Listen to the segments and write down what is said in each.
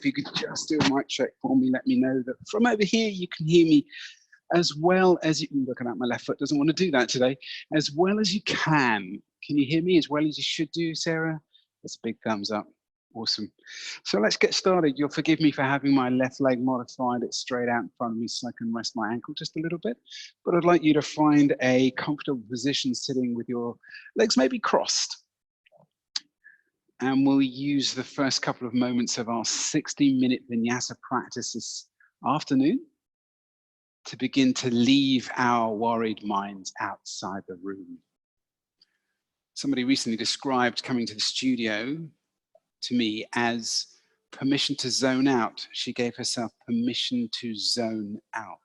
If you could just do a mic check for me, let me know that from over here you can hear me as well as you can. Looking at my left foot doesn't want to do that today. As well as you can. Can you hear me as well as you should do, Sarah? It's a big thumbs up. Awesome. So let's get started. You'll forgive me for having my left leg modified. It's straight out in front of me so I can rest my ankle just a little bit. But I'd like you to find a comfortable position sitting with your legs maybe crossed. And we'll use the first couple of moments of our 60-minute Vinyasa practice this afternoon to begin to leave our worried minds outside the room. Somebody recently described coming to the studio to me as permission to zone out. She gave herself permission to zone out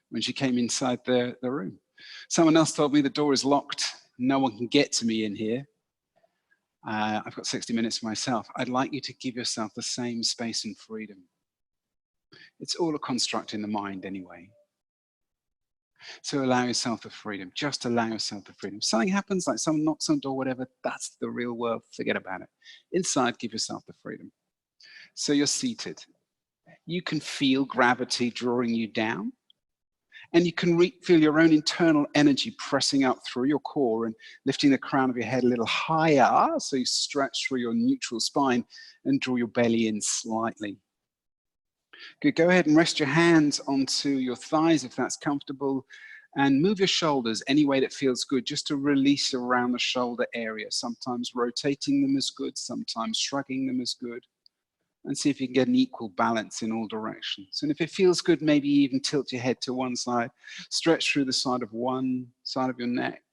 when she came inside the room. Someone else told me the door is locked. No one can get to me in here. I've got 60 minutes for myself. I'd like you to give yourself the same space and freedom. It's all a construct in the mind anyway. So allow yourself the freedom. Just allow yourself the freedom. If something happens, like someone knocks on the door, whatever, that's the real world. Forget about it. Inside, give yourself the freedom. So you're seated. You can feel gravity drawing you down. And you can feel your own internal energy pressing up through your core and lifting the crown of your head a little higher. So you stretch through your neutral spine and draw your belly in slightly. Good. Go ahead and rest your hands onto your thighs if that's comfortable. And move your shoulders any way that feels good, just to release around the shoulder area. Sometimes rotating them is good, sometimes shrugging them is good. And see if you can get an equal balance in all directions. And if it feels good, maybe even tilt your head to one side, stretch through the side of one side of your neck,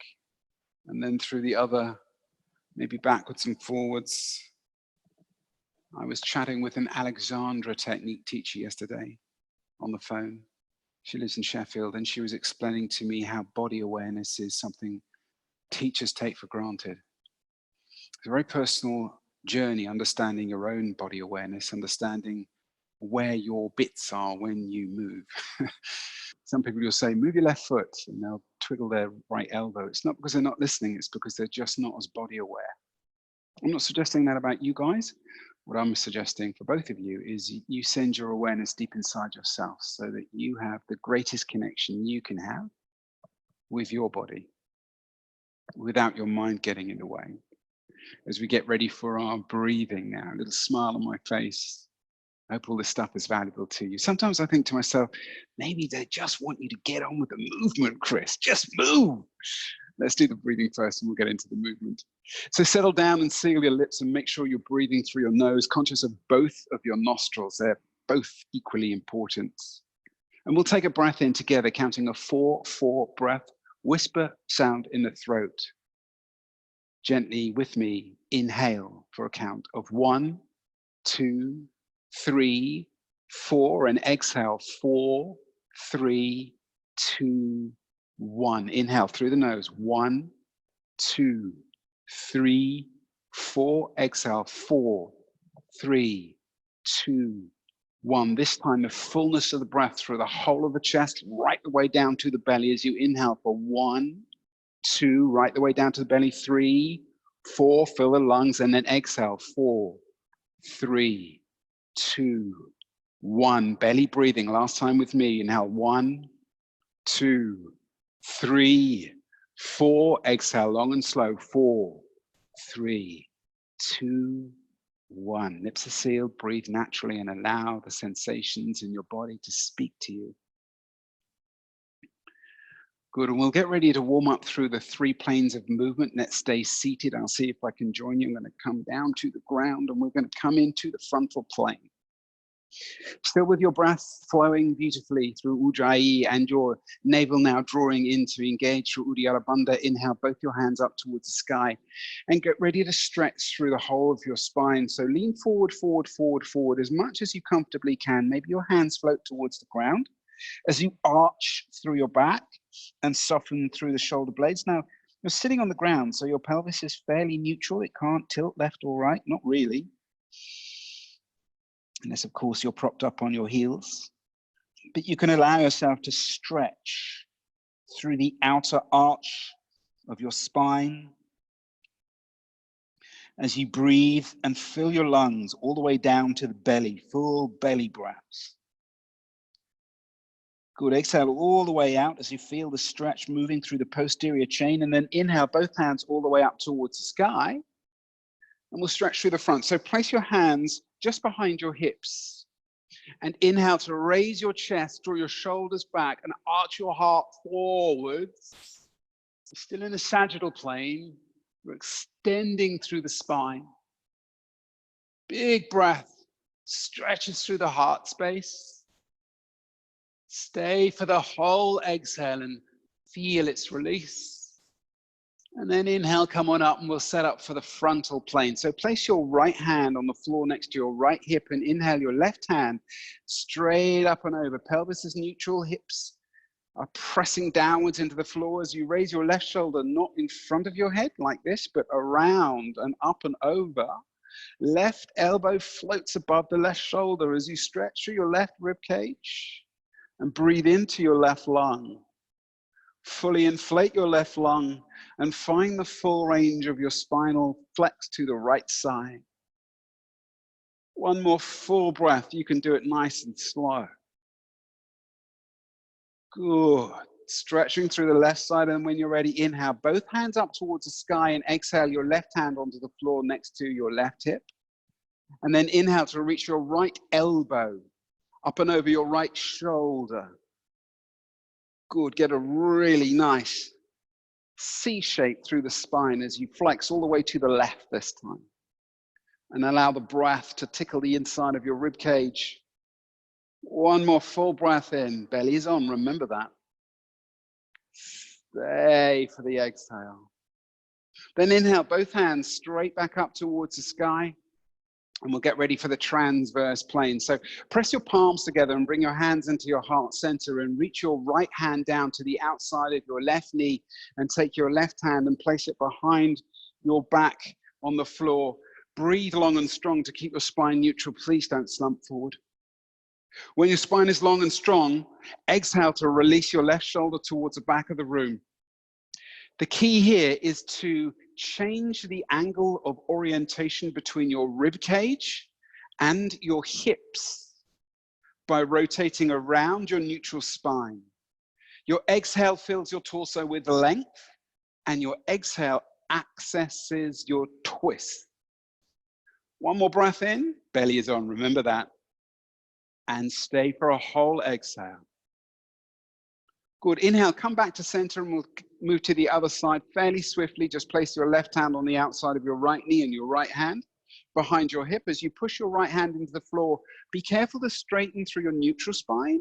and then through the other, maybe backwards and forwards. I was chatting with an Alexandra technique teacher yesterday on the phone. She lives in Sheffield, and she was explaining to me how body awareness is something teachers take for granted. It's a very personal journey, understanding your own body awareness, understanding where your bits are when you move. Some people will say, move your left foot, and they'll twiddle their right elbow. It's not because they're not listening, it's because they're just not as body aware. I'm not suggesting that about you guys. What I'm suggesting for both of you is you send your awareness deep inside yourself so that you have the greatest connection you can have with your body without your mind getting in the way. As we get ready for our breathing now, a little smile on my face. I hope all this stuff is valuable to you. Sometimes I think to myself, maybe they just want you to get on with the movement, Chris. Just move. Let's do the breathing first and we'll get into the movement. So settle down and seal your lips and make sure you're breathing through your nose, conscious of both of your nostrils. They're both equally important. And we'll take a breath in together, counting a 4-4 breath, whisper sound in the throat. Gently with me, inhale for a count of 1, 2, 3, 4, and exhale 4, 3, 2, 1. Inhale through the nose. 1, 2, 3, 4. Exhale 4, 3, 2, 1. This time the fullness of the breath through the whole of the chest, right the way down to the belly as you inhale for 1, 2, right the way down to the belly, 3, 4, fill the lungs, and then exhale 4, 3, 2, 1. Belly breathing. Last time with me. Inhale 1, 2, 3, 4. Exhale long and slow. 4, 3, 2, 1. Lips are sealed. Breathe naturally and allow the sensations in your body to speak to you. Good, and we'll get ready to warm up through the 3 planes of movement. Let's stay seated. I'll see if I can join you. I'm going to come down to the ground and we're going to come into the frontal plane. Still with your breath flowing beautifully through Ujjayi and your navel now drawing in to engage through Uddiyana Bandha. Inhale both your hands up towards the sky and get ready to stretch through the whole of your spine. So lean forward, forward, forward, forward as much as you comfortably can. Maybe your hands float towards the ground as you arch through your back and soften through the shoulder blades. Now, you're sitting on the ground, so your pelvis is fairly neutral. It can't tilt left or right, not really. Unless, of course, you're propped up on your heels. But you can allow yourself to stretch through the outer arch of your spine. as you breathe and fill your lungs all the way down to the belly, full belly breaths. Good, exhale all the way out as you feel the stretch moving through the posterior chain, and then inhale both hands all the way up towards the sky, and we'll stretch through the front. So place your hands just behind your hips, and inhale to raise your chest, draw your shoulders back, and arch your heart forwards. Still in the sagittal plane, we're extending through the spine. Big breath, stretches through the heart space. Stay for the whole exhale and feel its release. And then inhale, come on up, and we'll set up for the frontal plane. So place your right hand on the floor next to your right hip, and inhale your left hand straight up and over. Pelvis is neutral, hips are pressing downwards into the floor as you raise your left shoulder, not in front of your head like this, but around and up and over. Left elbow floats above the left shoulder as you stretch through your left rib cage and breathe into your left lung. Fully inflate your left lung and find the full range of your spinal flex to the right side. One more full breath. You can do it nice and slow. Good. Stretching through the left side, and when you're ready, inhale both hands up towards the sky and exhale your left hand onto the floor next to your left hip. And then inhale to reach your right elbow up and over your right shoulder. Good. Get a really nice C shape through the spine as you flex all the way to the left this time. And allow the breath to tickle the inside of your rib cage. One more full breath in. Belly is on. Remember that. Stay for the exhale. Then inhale both hands straight back up towards the sky. And we'll get ready for the transverse plane. So press your palms together and bring your hands into your heart center and reach your right hand down to the outside of your left knee and take your left hand and place it behind your back on the floor. Breathe long and strong to keep your spine neutral. Please don't slump forward. When your spine is long and strong, exhale to release your left shoulder towards the back of the room. The key here is to change the angle of orientation between your rib cage and your hips by rotating around your neutral spine. Your exhale fills your torso with length, and your exhale accesses your twist. One more breath in, belly is on, remember that. And stay for a whole exhale. Good, inhale, come back to center, and we'll move to the other side fairly swiftly. Just place your left hand on the outside of your right knee and your right hand behind your hip. As you push your right hand into the floor, be careful to straighten through your neutral spine.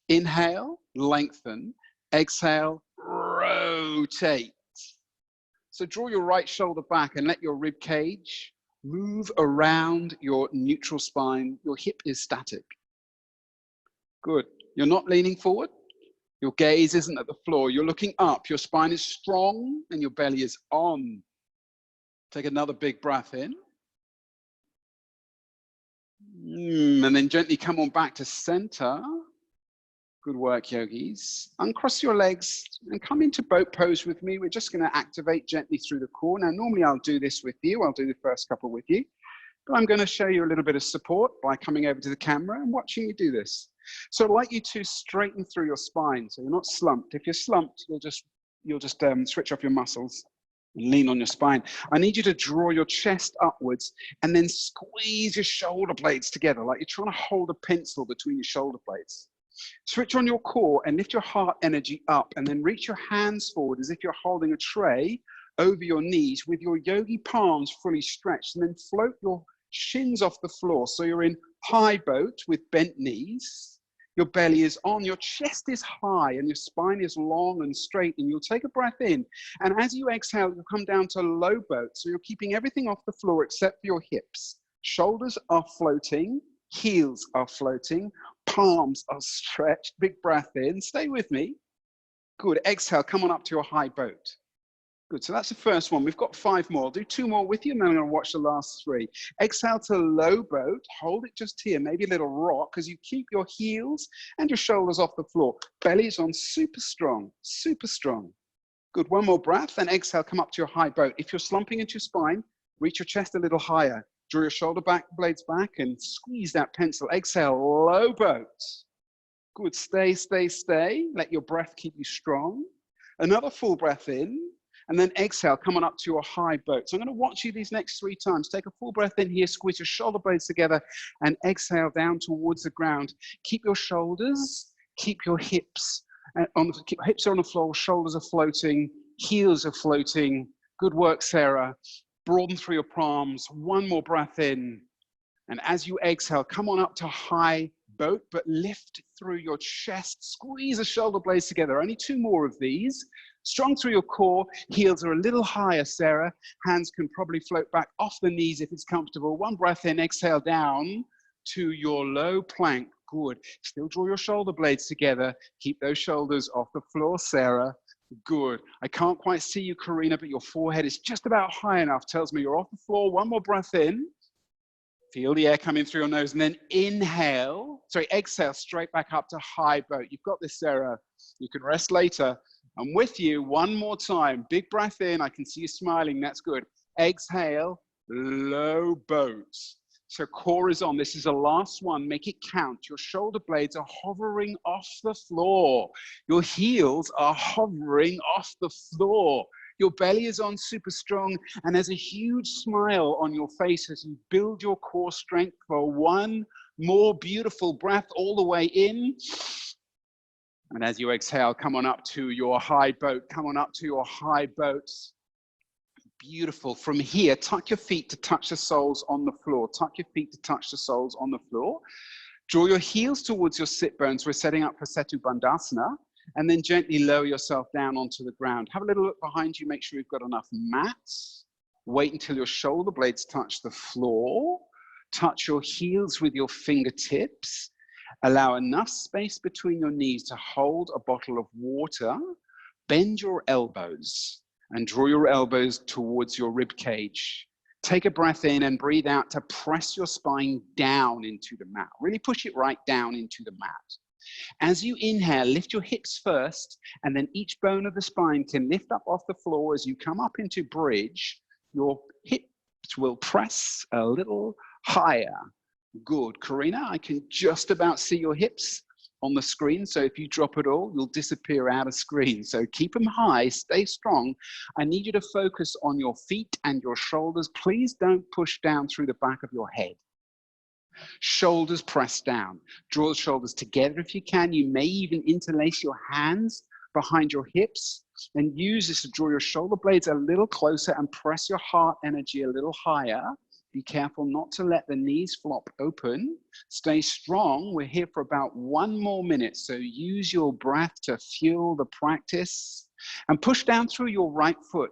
Inhale, lengthen. Exhale, rotate. So draw your right shoulder back and let your rib cage move around your neutral spine. Your hip is static. Good. You're not leaning forward. Your gaze isn't at the floor. You're looking up. Your spine is strong and your belly is on. Take another big breath in. And then gently come on back to center. Good work, yogis. Uncross your legs and come into boat pose with me. We're just going to activate gently through the core. Now, normally I'll do this with you. I'll do the first couple with you. But I'm going to show you a little bit of support by coming over to the camera and watching you do this. So I'd like you to straighten through your spine so you're not slumped. If you're slumped, you'll just switch off your muscles and lean on your spine. I need you to draw your chest upwards and then squeeze your shoulder blades together like you're trying to hold a pencil between your shoulder blades. Switch on your core and lift your heart energy up, and then reach your hands forward as if you're holding a tray over your knees with your yogi palms fully stretched, and then float your shins off the floor so you're in high boat with bent knees. Your belly is on, your chest is high, and your spine is long and straight, and you'll take a breath in. And as you exhale, you'll come down to low boat. So you're keeping everything off the floor except for your hips. Shoulders are floating, heels are floating, palms are stretched. Big breath in, stay with me. Good, exhale, come on up to your high boat. Good, so that's the first one. We've got 5 more. I'll do 2 more with you, and then I'm going to watch the last 3. Exhale to low boat. Hold it just here, maybe a little rock, as you keep your heels and your shoulders off the floor. Belly is on, super strong, super strong. Good, one more breath, then exhale, come up to your high boat. If you're slumping into your spine, Reach your chest a little higher. Draw your shoulder blades back and squeeze that pencil. Exhale, low boat. Good, stay, stay, stay. Let your breath keep you strong. Another full breath in, and then exhale, come on up to your high boat. So I'm going to watch you these next 3 times. Take a full breath in here, squeeze your shoulder blades together, and exhale down towards the ground. Keep your shoulders, keep your hips, hips are on the floor, shoulders are floating, heels are floating. Good work, Sarah. Broaden through your palms. One more breath in. And as you exhale, come on up to high boat, but lift through your chest. Squeeze the shoulder blades together. Only 2 more of these. Strong through your core. Heels are a little higher, Sarah. Hands can probably float back off the knees if it's comfortable. One breath in, exhale down to your low plank. Good. Still draw your shoulder blades together. Keep those shoulders off the floor, Sarah. Good. I can't quite see you, Karina, but your forehead is just about high enough. Tells me you're off the floor. One more breath in. Feel the air coming through your nose, and then exhale straight back up to high boat. You've got this, Sarah. You can rest later. I'm with you one more time. Big breath in. I can see you smiling. That's good. Exhale, low boat. So core is on. This is the last one. Make it count. Your shoulder blades are hovering off the floor. Your heels are hovering off the floor. Your belly is on super strong, and there's a huge smile on your face as you build your core strength for one more beautiful breath all the way in. And as you exhale, come on up to your high boat. Come on up to your high boat. Beautiful. From here, tuck your feet to touch the soles on the floor. Tuck your feet to touch the soles on the floor. Draw your heels towards your sit bones. We're setting up for Setu Bandhasana. And then gently lower yourself down onto the ground. Have a little look behind you. Make sure you've got enough mats. Wait until your shoulder blades touch the floor. Touch your heels with your fingertips. Allow enough space between your knees to hold a bottle of water. Bend your elbows and draw your elbows towards your rib cage. Take a breath in and breathe out to press your spine down into the mat. Really push it right down into the mat. As you inhale, lift your hips first, and then each bone of the spine can lift up off the floor. As you come up into bridge, your hips will press a little higher. Good. Karina, I can just about see your hips on the screen, so if you drop it all, you'll disappear out of screen. So keep them high, stay strong. I need you to focus on your feet and your shoulders. Please don't push down through the back of your head. Shoulders pressed down. Draw the shoulders together if you can. You may even interlace your hands behind your hips and use this to draw your shoulder blades a little closer and press your heart energy a little higher. Be careful not to let the knees flop open. Stay strong. We're here for about 1 more minute. So use your breath to fuel the practice and push down through your right foot.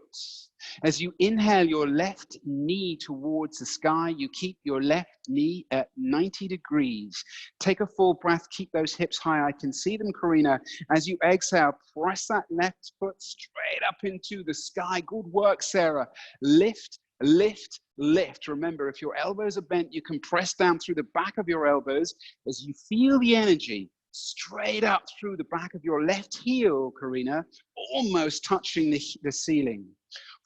As you inhale your left knee towards the sky, you keep your left knee at 90 degrees. Take a full breath, keep those hips high. I can see them, Karina. As you exhale, press that left foot straight up into the sky. Good work, Sarah. Lift, lift, lift. Remember, if your elbows are bent, you can press down through the back of your elbows as you feel the energy straight up through the back of your left heel, Karina, almost touching the ceiling.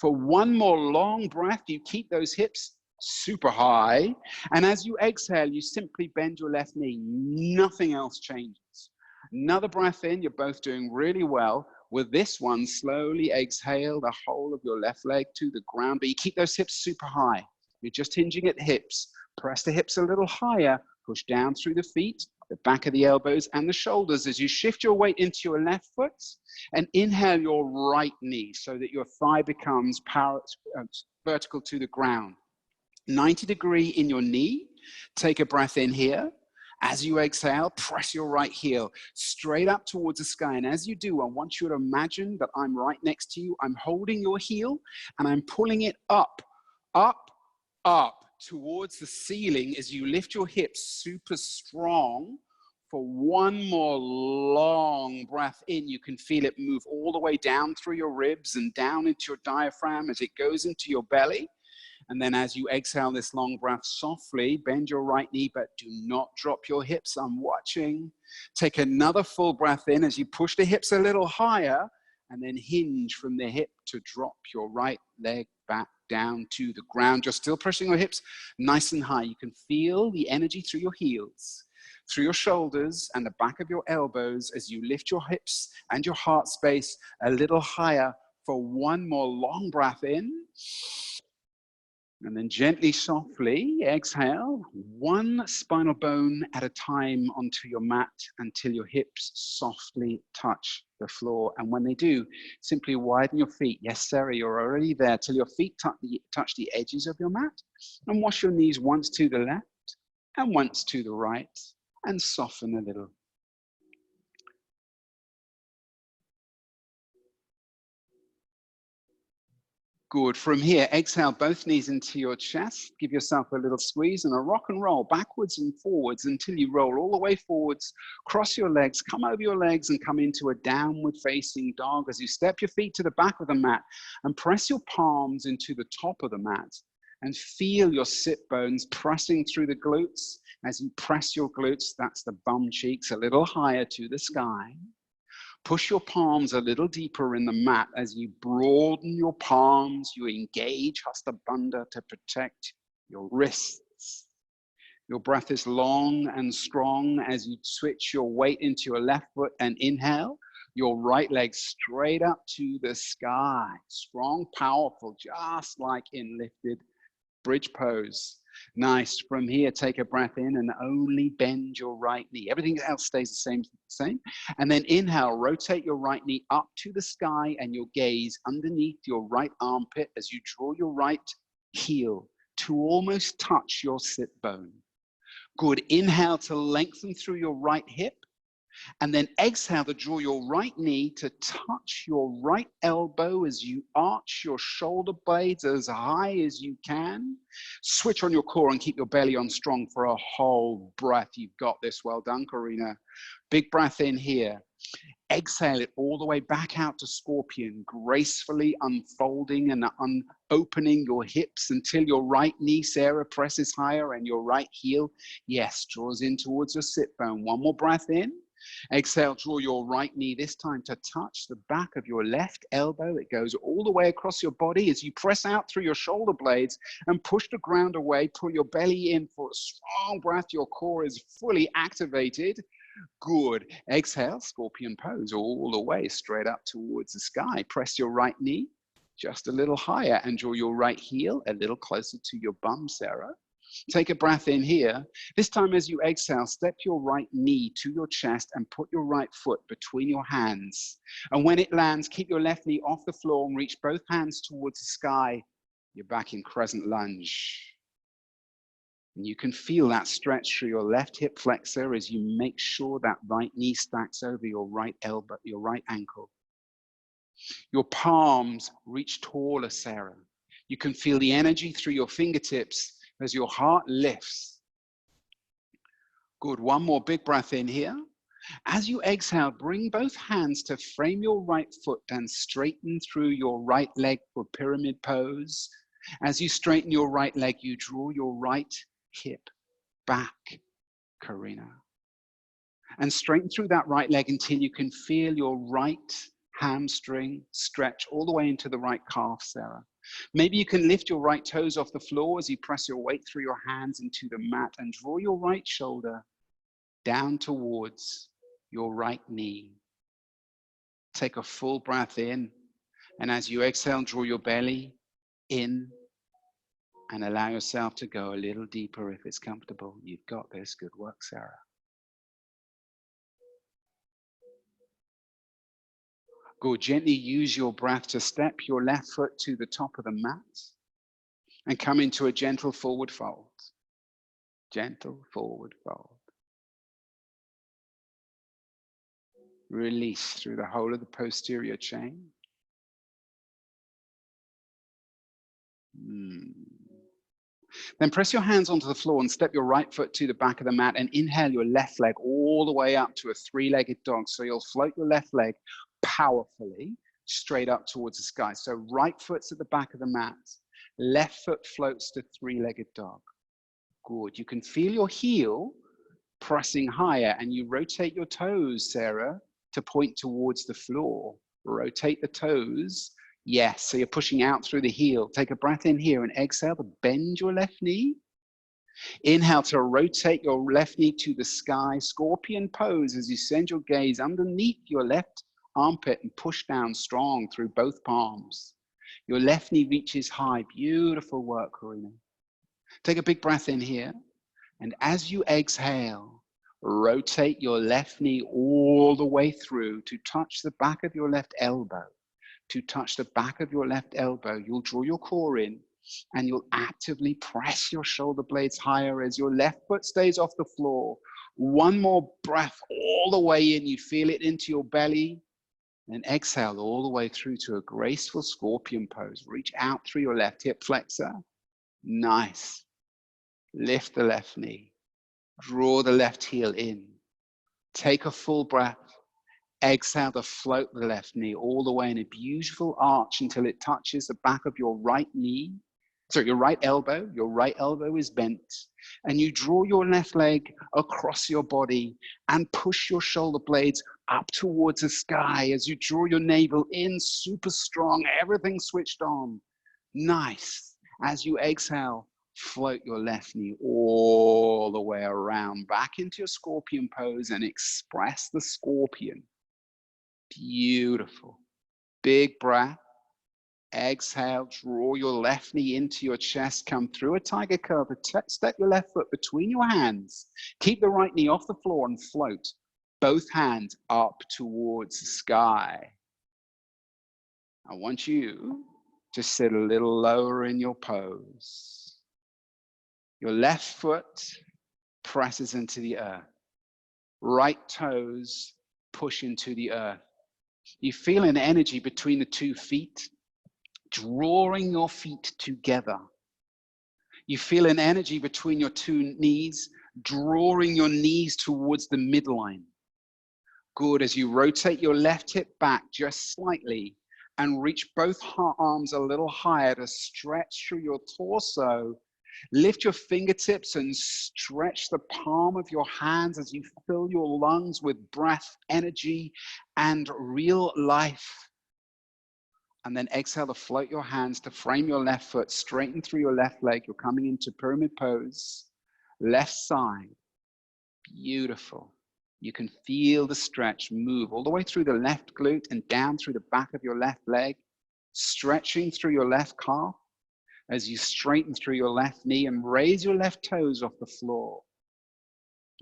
For 1 more long breath, you keep those hips super high. And as you exhale, you simply bend your left knee. Nothing else changes. Another breath in. You're both doing really well. With this one, slowly exhale the whole of your left leg to the ground. But you keep those hips super high. You're just hinging at the hips. Press the hips a little higher. Push down through the feet, the back of the elbows and the shoulders as you shift your weight into your left foot and inhale your right knee so that your thigh becomes vertical to the ground. 90 degree in your knee. Take a breath in here. As you exhale, press your right heel straight up towards the sky. And as you do, I want you to imagine that I'm right next to you. I'm holding your heel and I'm pulling it up, up, up towards the ceiling as you lift your hips super strong. For 1 more long breath in, you can feel it move all the way down through your ribs and down into your diaphragm as it goes into your belly. And then as you exhale this long breath softly, bend your right knee, but do not drop your hips. I'm watching. Take another full breath in as you push the hips a little higher and then hinge from the hip to drop your right leg back down to the ground. You're still pressing your hips nice and high. You can feel the energy through your heels, through your shoulders and the back of your elbows as you lift your hips and your heart space a little higher for one more long breath in. And then gently, softly exhale, one spinal bone at a time onto your mat until your hips softly touch the floor. And when they do, simply widen your feet. Yes, Sarah, you're already there, till your feet touch the edges of your mat. And wash your knees once to the left and once to the right, and soften a little. Good. From here, exhale both knees into your chest. Give yourself a little squeeze and a rock and roll backwards and forwards until you roll all the way forwards. Cross your legs, come over your legs and come into a downward facing dog as you step your feet to the back of the mat and press your palms into the top of the mat and feel your sit bones pressing through the glutes. As you press your glutes, that's the bum cheeks a little higher to the sky. Push your palms a little deeper in the mat as you broaden your palms. You engage Hasta Bandha to protect your wrists. Your breath is long and strong as you switch your weight into your left foot and inhale. Your right leg straight up to the sky. Strong, powerful, just like in lifted bridge pose. Nice. From here, take a breath in and only bend your right knee. Everything else stays the same. And then inhale, rotate your right knee up to the sky and your gaze underneath your right armpit as you draw your right heel to almost touch your sit bone. Good. Inhale to lengthen through your right hip. And then exhale to draw your right knee to touch your right elbow as you arch your shoulder blades as high as you can. Switch on your core and keep your belly on strong for a whole breath. You've got this. Well done, Karina. Big breath in here. Exhale it all the way back out to scorpion, gracefully unfolding and opening your hips until your right knee, Sarah, presses higher and your right heel, yes, draws in towards your sit bone. One more breath in. Exhale, draw your right knee this time to touch the back of your left elbow. It goes all the way across your body as you press out through your shoulder blades and push the ground away. Pull your belly in for a strong breath. Your core is fully activated. Good. Exhale, scorpion pose all the way straight up towards the sky. Press your right knee just a little higher and draw your right heel a little closer to your bum, Sarah. Take a breath in here. This time as you exhale, step your right knee to your chest and put your right foot between your hands. And when it lands, keep your left knee off the floor and reach both hands towards the sky. You're back in crescent lunge. And you can feel that stretch through your left hip flexor as you make sure that right knee stacks over your right elbow, your right ankle. Your palms reach taller, Sarah. You can feel the energy through your fingertips as your heart lifts. Good. One more big breath in here. As you exhale, bring both hands to frame your right foot and straighten through your right leg for pyramid pose. As you straighten your right leg, you draw your right hip back, Karina. And straighten through that right leg until you can feel your right hamstring stretch all the way into the right calf, Sarah. Maybe you can lift your right toes off the floor as you press your weight through your hands into the mat and draw your right shoulder down towards your right knee. Take a full breath in, and as you exhale, draw your belly in and allow yourself to go a little deeper if it's comfortable. You've got this. Good work, Sarah. Go gently, use your breath to step your left foot to the top of the mat and come into a gentle forward fold. Gentle forward fold. Release through the whole of the posterior chain. Then press your hands onto the floor and step your right foot to the back of the mat and inhale your left leg all the way up to a three-legged dog. So you'll float your left leg powerfully straight up towards the sky. So right foot's at the back of the mat, left foot floats to three-legged dog. Good. You can feel your heel pressing higher and you rotate your toes, Sarah, to point towards the floor. Rotate the toes Yes, so you're pushing out through the heel. Take a breath in here and exhale to bend your left knee. Inhale to rotate your left knee to the sky, scorpion pose as you send your gaze underneath your left armpit and push down strong through both palms. Your left knee reaches high. Beautiful work, Karina. Take a big breath in here. And as you exhale, rotate your left knee all the way through to touch the back of your left elbow. To touch the back of your left elbow, you'll draw your core in and you'll actively press your shoulder blades higher as your left foot stays off the floor. One more breath all the way in. You feel it into your belly. And exhale all the way through to a graceful scorpion pose. Reach out through your left hip flexor. Nice. Lift the left knee. Draw the left heel in. Take a full breath. Exhale to float the left knee all the way in a beautiful arch until it touches the back of your right knee. So your right elbow. Your right elbow is bent. And you draw your left leg across your body and push your shoulder blades up towards the sky as you draw your navel in super strong. Everything switched on. Nice. As you exhale, float your left knee all the way around back into your scorpion pose and express the scorpion. Beautiful. Big breath. Exhale, draw your left knee into your chest, come through a tiger curve, step your left foot between your hands, keep the right knee off the floor and float both hands up towards the sky. I want you to sit a little lower in your pose. Your left foot presses into the earth. Right toes push into the earth. You feel an energy between the 2 feet, drawing your feet together. You feel an energy between your 2 knees, drawing your knees towards the midline. Good. As you rotate your left hip back just slightly and reach both arms a little higher to stretch through your torso, lift your fingertips and stretch the palm of your hands as you fill your lungs with breath, energy, and real life. And then exhale to float your hands to frame your left foot, straighten through your left leg. You're coming into pyramid pose, left side. Beautiful. You can feel the stretch move all the way through the left glute and down through the back of your left leg, stretching through your left calf as you straighten through your left knee and raise your left toes off the floor,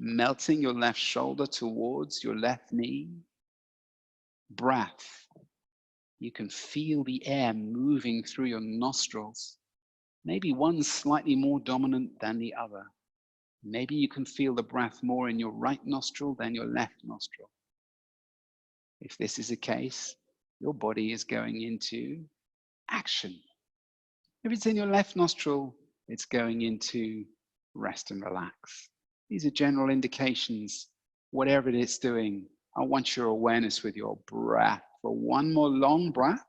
melting your left shoulder towards your left knee. Breath. You can feel the air moving through your nostrils. Maybe one slightly more dominant than the other. Maybe you can feel the breath more in your right nostril than your left nostril. If this is the case, your body is going into action. If it's in your left nostril, it's going into rest and relax. These are general indications. Whatever it is doing, I want your awareness with your breath. For one more long breath.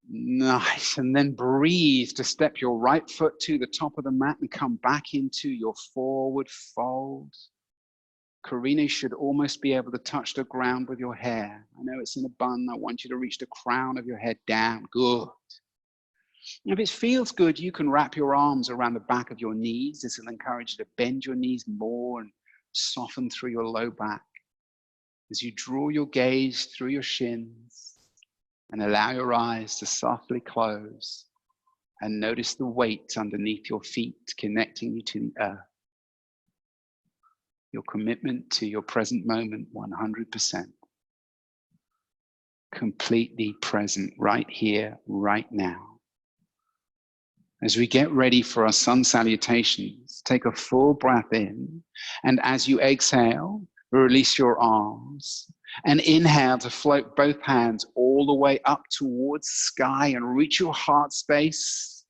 Nice. And then breathe to step your right foot to the top of the mat and come back into your forward fold. Karina should almost be able to touch the ground with your hair. I know it's in a bun. I want you to reach the crown of your head down. Good. If it feels good, you can wrap your arms around the back of your knees. This will encourage you to bend your knees more and soften through your low back. As you draw your gaze through your shins and allow your eyes to softly close and notice the weight underneath your feet connecting you to the earth. Your commitment to your present moment, 100%. Completely present right here, right now. As we get ready for our sun salutations, take a full breath in, and as you exhale, release your arms and inhale to float both hands all the way up towards the sky and reach your heart space.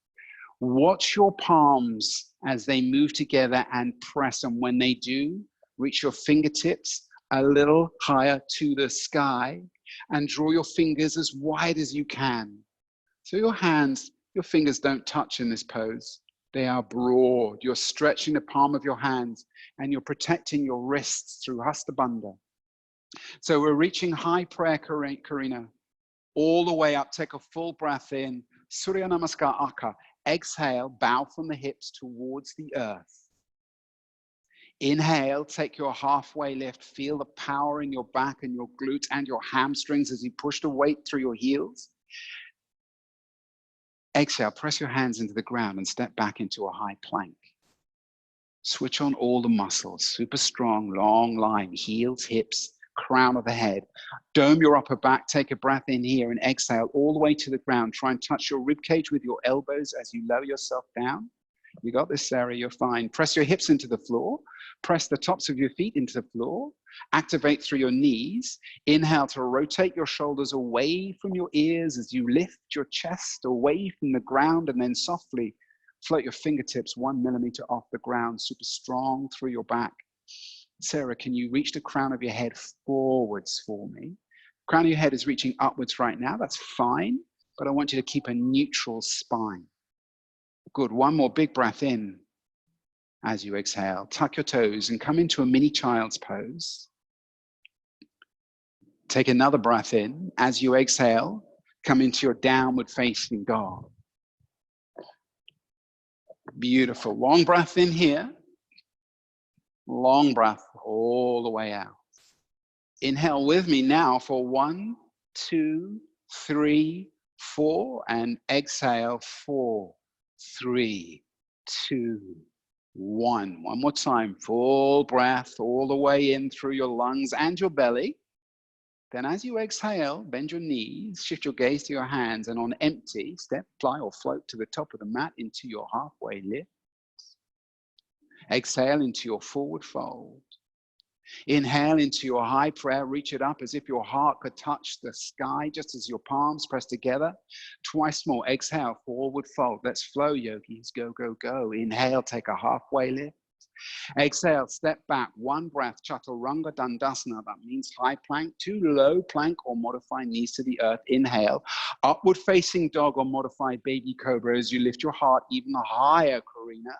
Watch your palms as they move together and press, and when they do, reach your fingertips a little higher to the sky and draw your fingers as wide as you can. So your fingers don't touch in this pose. They are broad. You're stretching the palm of your hands and you're protecting your wrists through Hasta Bandha. So we're reaching high prayer, Karina. all the way up. Take a full breath in. Surya Namaskar Aka. Exhale, bow from the hips towards the earth. Inhale, take your halfway lift. Feel the power in your back and your glutes and your hamstrings as you push the weight through your heels. Exhale, press your hands into the ground and step back into a high plank. Switch on all the muscles, super strong, long line, heels, hips, crown of the head. Dome your upper back, take a breath in here and exhale all the way to the ground. Try and touch your rib cage with your elbows as you lower yourself down. You got this, Sarah, you're fine. Press your hips into the floor. Press the tops of your feet into the floor. Activate through your knees. Inhale to rotate your shoulders away from your ears as you lift your chest away from the ground, and then softly float your fingertips 1 millimeter off the ground, super strong through your back. Sarah, can you reach the crown of your head forwards for me? Crown of your head is reaching upwards right now. That's fine, but I want you to keep a neutral spine. Good. One more big breath in as you exhale. Tuck your toes and come into a mini child's pose. Take another breath in. As you exhale, come into your downward facing dog. Beautiful. Long breath in here. Long breath all the way out. Inhale with me now for 1, 2, 3, 4, and exhale 4, 3, 2, 1. One more time. Full breath all the way in through your lungs and your belly. Then as you exhale, bend your knees, shift your gaze to your hands, and on empty, step, fly, or float to the top of the mat into your halfway lift. Exhale into your forward fold. Inhale into your high prayer. Reach it up as if your heart could touch the sky, just as your palms press together. Twice more. Exhale, forward fold. Let's flow, yogis. Go, go, go. Inhale, take a halfway lift. Exhale, step back, one breath, Chaturanga Dandasana. That means high plank, to low plank, or modify knees to the earth. Inhale, upward facing dog or modified baby cobra as you lift your heart even higher, Karina.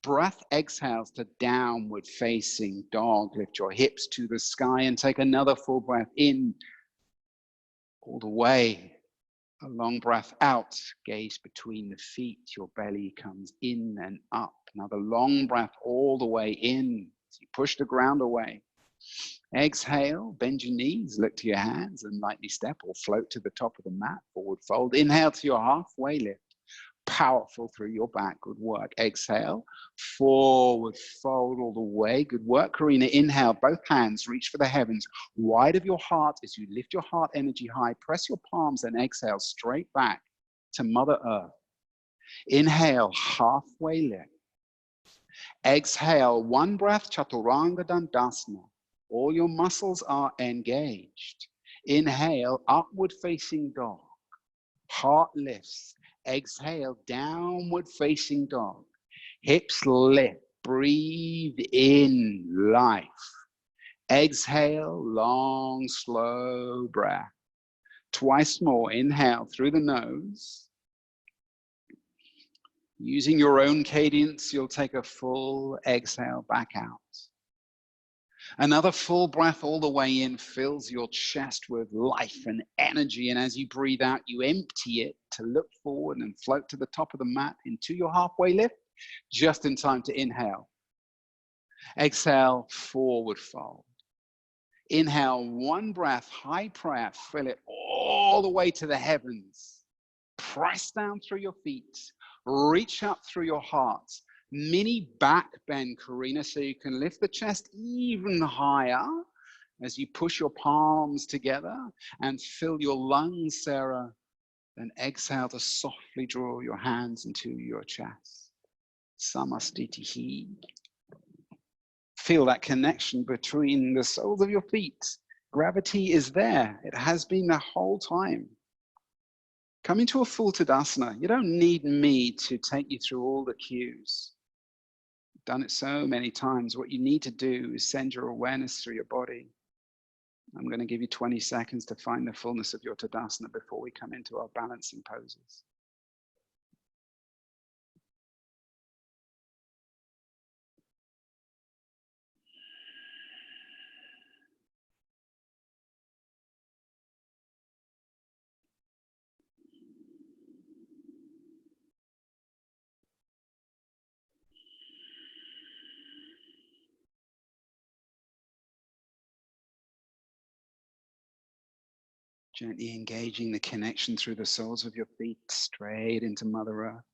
Breath exhales to downward facing dog. Lift your hips to the sky and take another full breath in, all the way. A long breath out, gaze between the feet, your belly comes in and up. Another long breath all the way in, as you push the ground away. Exhale, bend your knees, look to your hands and lightly step or float to the top of the mat, forward fold. Inhale to your halfway lift, powerful through your back, good work. Exhale, forward fold all the way, good work. Karina, inhale, both hands reach for the heavens, wide of your heart as you lift your heart energy high, press your palms and exhale straight back to Mother Earth. Inhale, halfway lift. Exhale, one breath, Chaturanga Dandasana. All your muscles are engaged. Inhale, upward facing dog. Heart lifts. Exhale, downward facing dog. Hips lift. Breathe in life. Exhale, long, slow breath. Twice more. Inhale through the nose. Using your own cadence, you'll take a full exhale back out. Another full breath all the way in fills your chest with life and energy. And as you breathe out, you empty it to look forward and float to the top of the mat into your halfway lift, just in time to inhale. Exhale, forward fold. Inhale, one breath, high prayer, fill it all the way to the heavens. Press down through your feet, reach up through your heart. Mini back bend, Karina, so you can lift the chest even higher as you push your palms together and fill your lungs, Sarah. Then exhale to softly draw your hands into your chest. Samastitihi. Feel that connection between the soles of your feet. Gravity is there. It has been the whole time. Come into a full Tadasana. You don't need me to take you through all the cues. You've done it so many times. What you need to do is send your awareness through your body. I'm going to give you 20 seconds to find the fullness of your Tadasana before we come into our balancing poses. Gently engaging the connection through the soles of your feet straight into Mother Earth.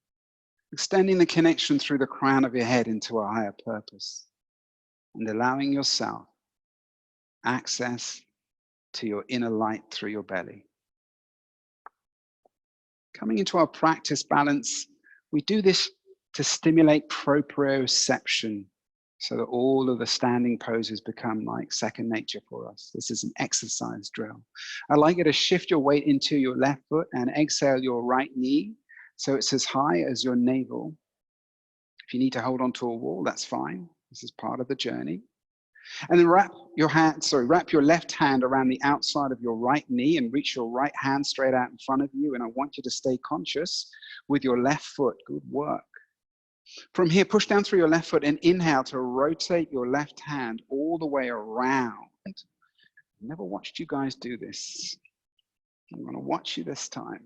Extending the connection through the crown of your head into a higher purpose. And allowing yourself access to your inner light through your belly. Coming into our practice balance, we do this to stimulate proprioception so that all of the standing poses become like second nature for us. This is an exercise drill. I'd like you to shift your weight into your left foot and exhale your right knee so it's as high as your navel. If you need to hold onto a wall, that's fine. This is part of the journey. And then wrap your left hand around the outside of your right knee and reach your right hand straight out in front of you. And I want you to stay conscious with your left foot. Good work. From here, push down through your left foot and inhale to rotate your left hand all the way around. I've never watched you guys do this. I'm going to watch you this time.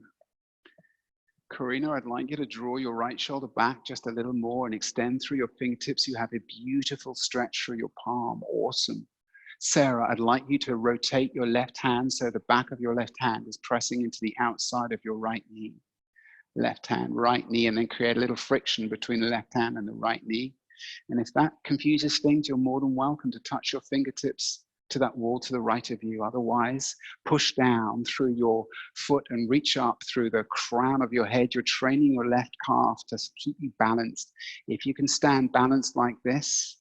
Karina, I'd like you to draw your right shoulder back just a little more and extend through your fingertips. You have a beautiful stretch through your palm. Awesome. Sarah, I'd like you to rotate your left hand so the back of your left hand is pressing into the outside of your right knee. Left hand, right knee, and then create a little friction between the left hand and the right knee. And if that confuses things, you're more than welcome to touch your fingertips to that wall to the right of you. Otherwise, push down through your foot and reach up through the crown of your head. You're training your left calf to keep you balanced. If you can stand balanced like this,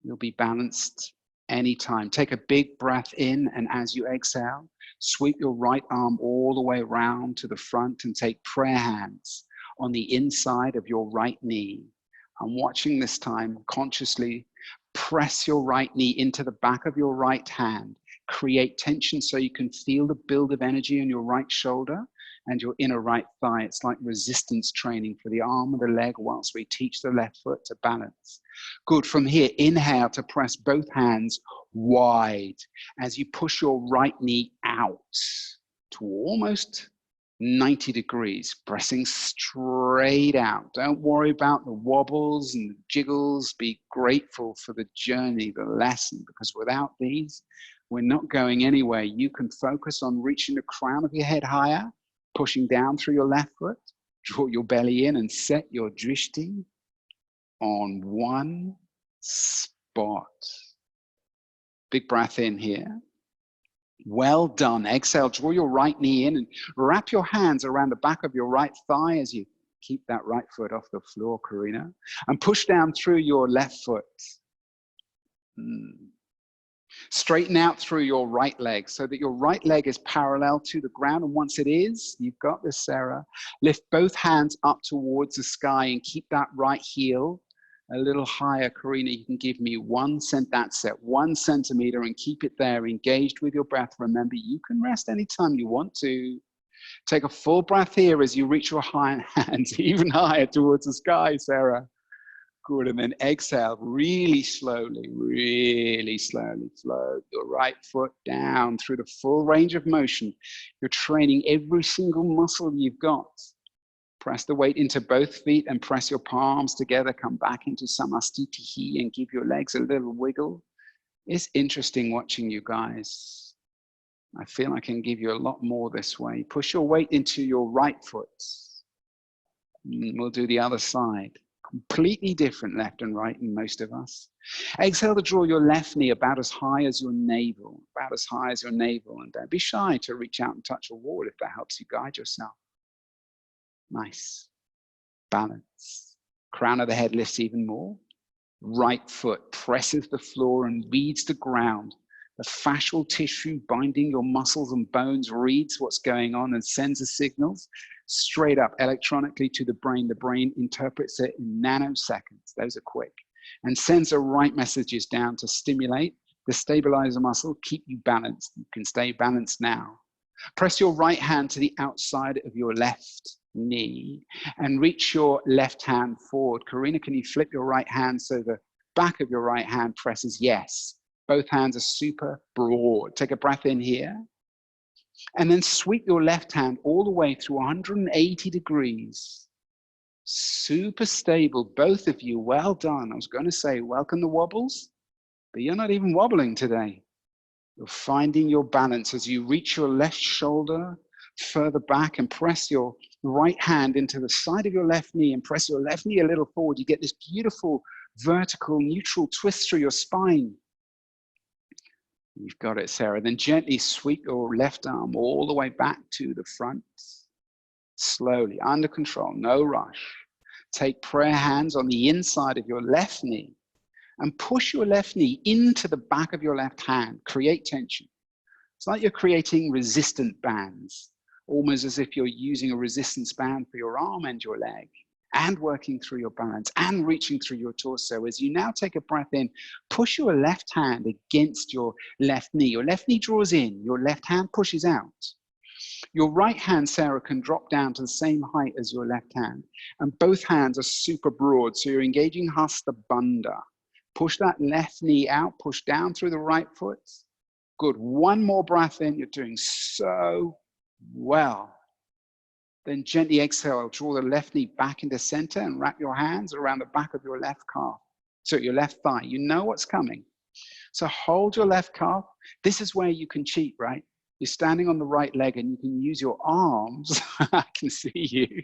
you'll be balanced anytime. Take a big breath in, and as you exhale, sweep your right arm all the way around to the front and take prayer hands on the inside of your right knee. I'm watching this time consciously. Press your right knee into the back of your right hand. Create tension so you can feel the build of energy in your right shoulder and your inner right thigh. It's like resistance training for the arm and the leg whilst we teach the left foot to balance. Good. From here, inhale to press both hands wide as you push your right knee out to almost 90 degrees, pressing straight out. Don't worry about the wobbles and the jiggles. Be grateful for the journey, the lesson, because without these, we're not going anywhere. You can focus on reaching the crown of your head higher, pushing down through your left foot, draw your belly in and set your drishti on one spot. Big breath in here. Well done. Exhale, draw your right knee in and wrap your hands around the back of your right thigh as you keep that right foot off the floor, Karina. And push down through your left foot. Straighten out through your right leg so that your right leg is parallel to the ground. And once it is, you've got this, Sarah. Lift both hands up towards the sky and keep that right heel a little higher. Karina, you can give me 1 centimeter and keep it there, engaged with your breath. Remember, you can rest anytime you want to. Take a full breath here as you reach your hands even higher towards the sky, Sarah. Good, and then exhale really slowly, flow your right foot down through the full range of motion. You're training every single muscle you've got. Press the weight into both feet and press your palms together. Come back into Samastitihi and give your legs a little wiggle. It's interesting watching you guys. I feel I can give you a lot more this way. Push your weight into your right foot. We'll do the other side. Completely different left and right in most of us. Exhale to draw your left knee about as high as your navel. And don't be shy to reach out and touch a wall if that helps you guide yourself. Nice. Balance. Crown of the head lifts even more. Right foot presses the floor and reads the ground. The fascial tissue binding your muscles and bones reads what's going on and sends the signals straight up electronically to the brain. The brain interprets it in nanoseconds. Those are quick. And sends the right messages down to stimulate, to stabilize the muscle, keep you balanced. You can stay balanced now. Press your right hand to the outside of your left knee and reach your left hand forward. Karina, can you flip your right hand so the back of your right hand presses? Yes. Both hands are super broad. Take a breath in here. And then sweep your left hand all the way through 180 degrees. Super stable, both of you. Well done. I was going to say, welcome the wobbles, but you're not even wobbling today. You're finding your balance as you reach your left shoulder further back and press your right hand into the side of your left knee and press your left knee a little forward. You get this beautiful vertical neutral twist through your spine. You've got it, Sarah. Then gently sweep your left arm all the way back to the front. Slowly, under control, no rush. Take prayer hands on the inside of your left knee and push your left knee into the back of your left hand. Create tension. It's like you're creating resistant bands, almost as if you're using a resistance band for your arm and your leg, and working through your balance and reaching through your torso. As you now take a breath in, push your left hand against your left knee. Your left knee draws in, your left hand pushes out. Your right hand, Sarah, can drop down to the same height as your left hand. And both hands are super broad, so you're engaging Hasta Bandha. Push that left knee out, push down through the right foot. Good, one more breath in, you're doing so well. Then gently exhale, draw the left knee back into center and wrap your hands around the back of your left calf. So your left thigh, you know what's coming. So hold your left calf. This is where you can cheat, right? You're standing on the right leg and you can use your arms. I can see you.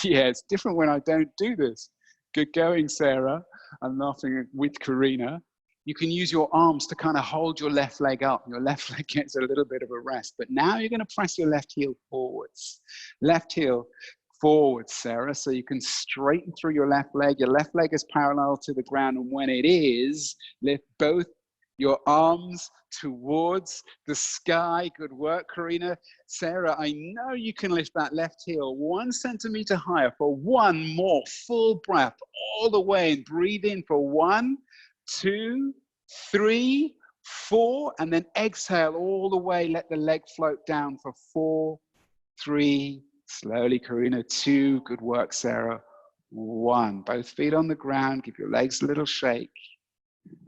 Yeah, it's different when I don't do this. Good going, Sarah. I'm laughing with Karina. You can use your arms to kind of hold your left leg up. Your left leg gets a little bit of a rest. But now you're going to press your left heel forwards. Left heel forwards, Sarah. So you can straighten through your left leg. Your left leg is parallel to the ground. And when it is, lift both your arms towards the sky. Good work, Karina. Sarah, I know you can lift that left heel 1 centimeter higher for one more full breath all the way, and breathe in for 1, 2, 3, 4, and then exhale all the way. Let the leg float down for 4, 3, slowly, Karina, 2, good work, Sarah, 1. Both feet on the ground, give your legs a little shake.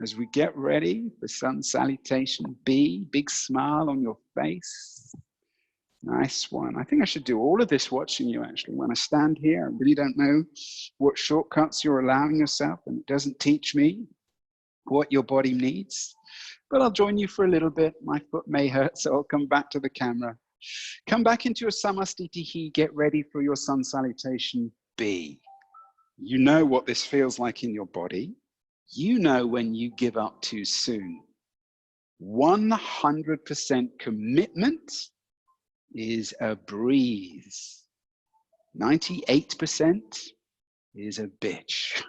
As we get ready for sun salutation B, big smile on your face. Nice one. I think I should do all of this watching you, actually. When I stand here, I really don't know what shortcuts you're allowing yourself, and it doesn't teach me what your body needs. But I'll join you for a little bit. My foot may hurt, so I'll come back to the camera. Come back into your Samastitihi. Get ready for your sun salutation B. You know what this feels like in your body. You know when you give up too soon. 100% commitment is a breeze. 98% is a bitch.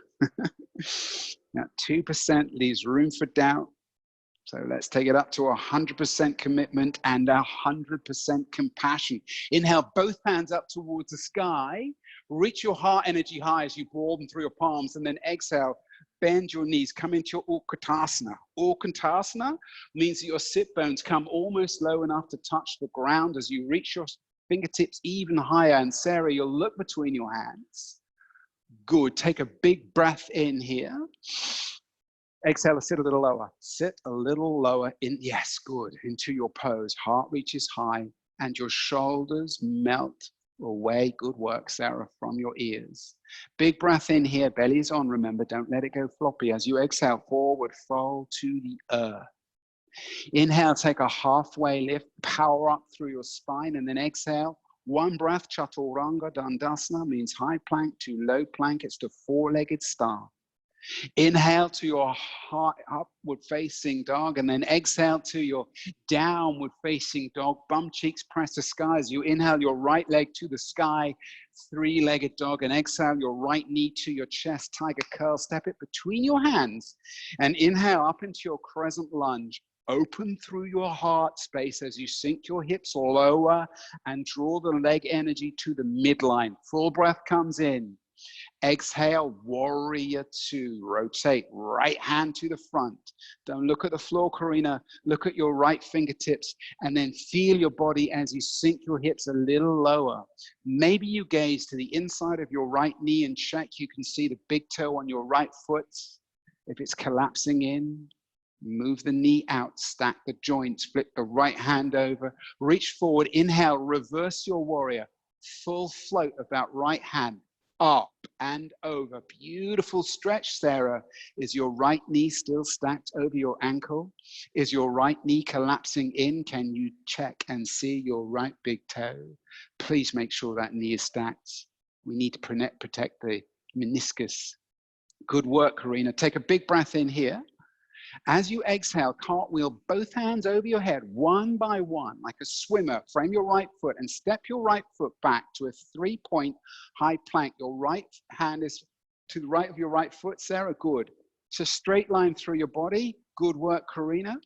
Now 2% leaves room for doubt. So let's take it up to 100% commitment and 100% compassion. Inhale, both hands up towards the sky. Reach your heart energy high as you broaden through your palms, and then exhale. Bend your knees, come into your Utkatasana. Utkatasana means that your sit bones come almost low enough to touch the ground as you reach your fingertips even higher. And Sarah, you'll look between your hands. Good, take a big breath in here. Exhale, sit a little lower. Sit a little lower in, yes, good, into your pose. Heart reaches high and your shoulders melt away. Good work, Sarah, from your ears. Big breath in here, belly's on, remember, don't let it go floppy. As you exhale, forward fold to the earth. Inhale, take a halfway lift, power up through your spine, and then exhale. One breath, Chaturanga Dandasana, means high plank to low plank. It's the four-legged star. Inhale to your heart, upward facing dog, and then exhale to your downward facing dog. Bum cheeks press the sky as you inhale your right leg to the sky, three-legged dog, and exhale your right knee to your chest, tiger curl. Step it between your hands and inhale up into your crescent lunge. Open through your heart space as you sink your hips lower and draw the leg energy to the midline. Full breath comes in. Exhale, warrior two. Rotate right hand to the front. Don't look at the floor, Karina. Look at your right fingertips and then feel your body as you sink your hips a little lower. Maybe you gaze to the inside of your right knee and check. You can see the big toe on your right foot. If it's collapsing in, move the knee out, stack the joints, flip the right hand over, reach forward, inhale, reverse your warrior. Full float of that right hand. Up and over. Beautiful stretch, Sarah. Is your right knee still stacked over your ankle? Is your right knee collapsing in? Can you check and see your right big toe? Please make sure that knee is stacked. We need to protect the meniscus. Good work, Karina. Take a big breath in here. As you exhale, cartwheel both hands over your head, one by one, like a swimmer. Frame your right foot and step your right foot back to a 3-point high plank. Your right hand is to the right of your right foot, Sarah. Good. It's a straight line through your body. Good work, Karina.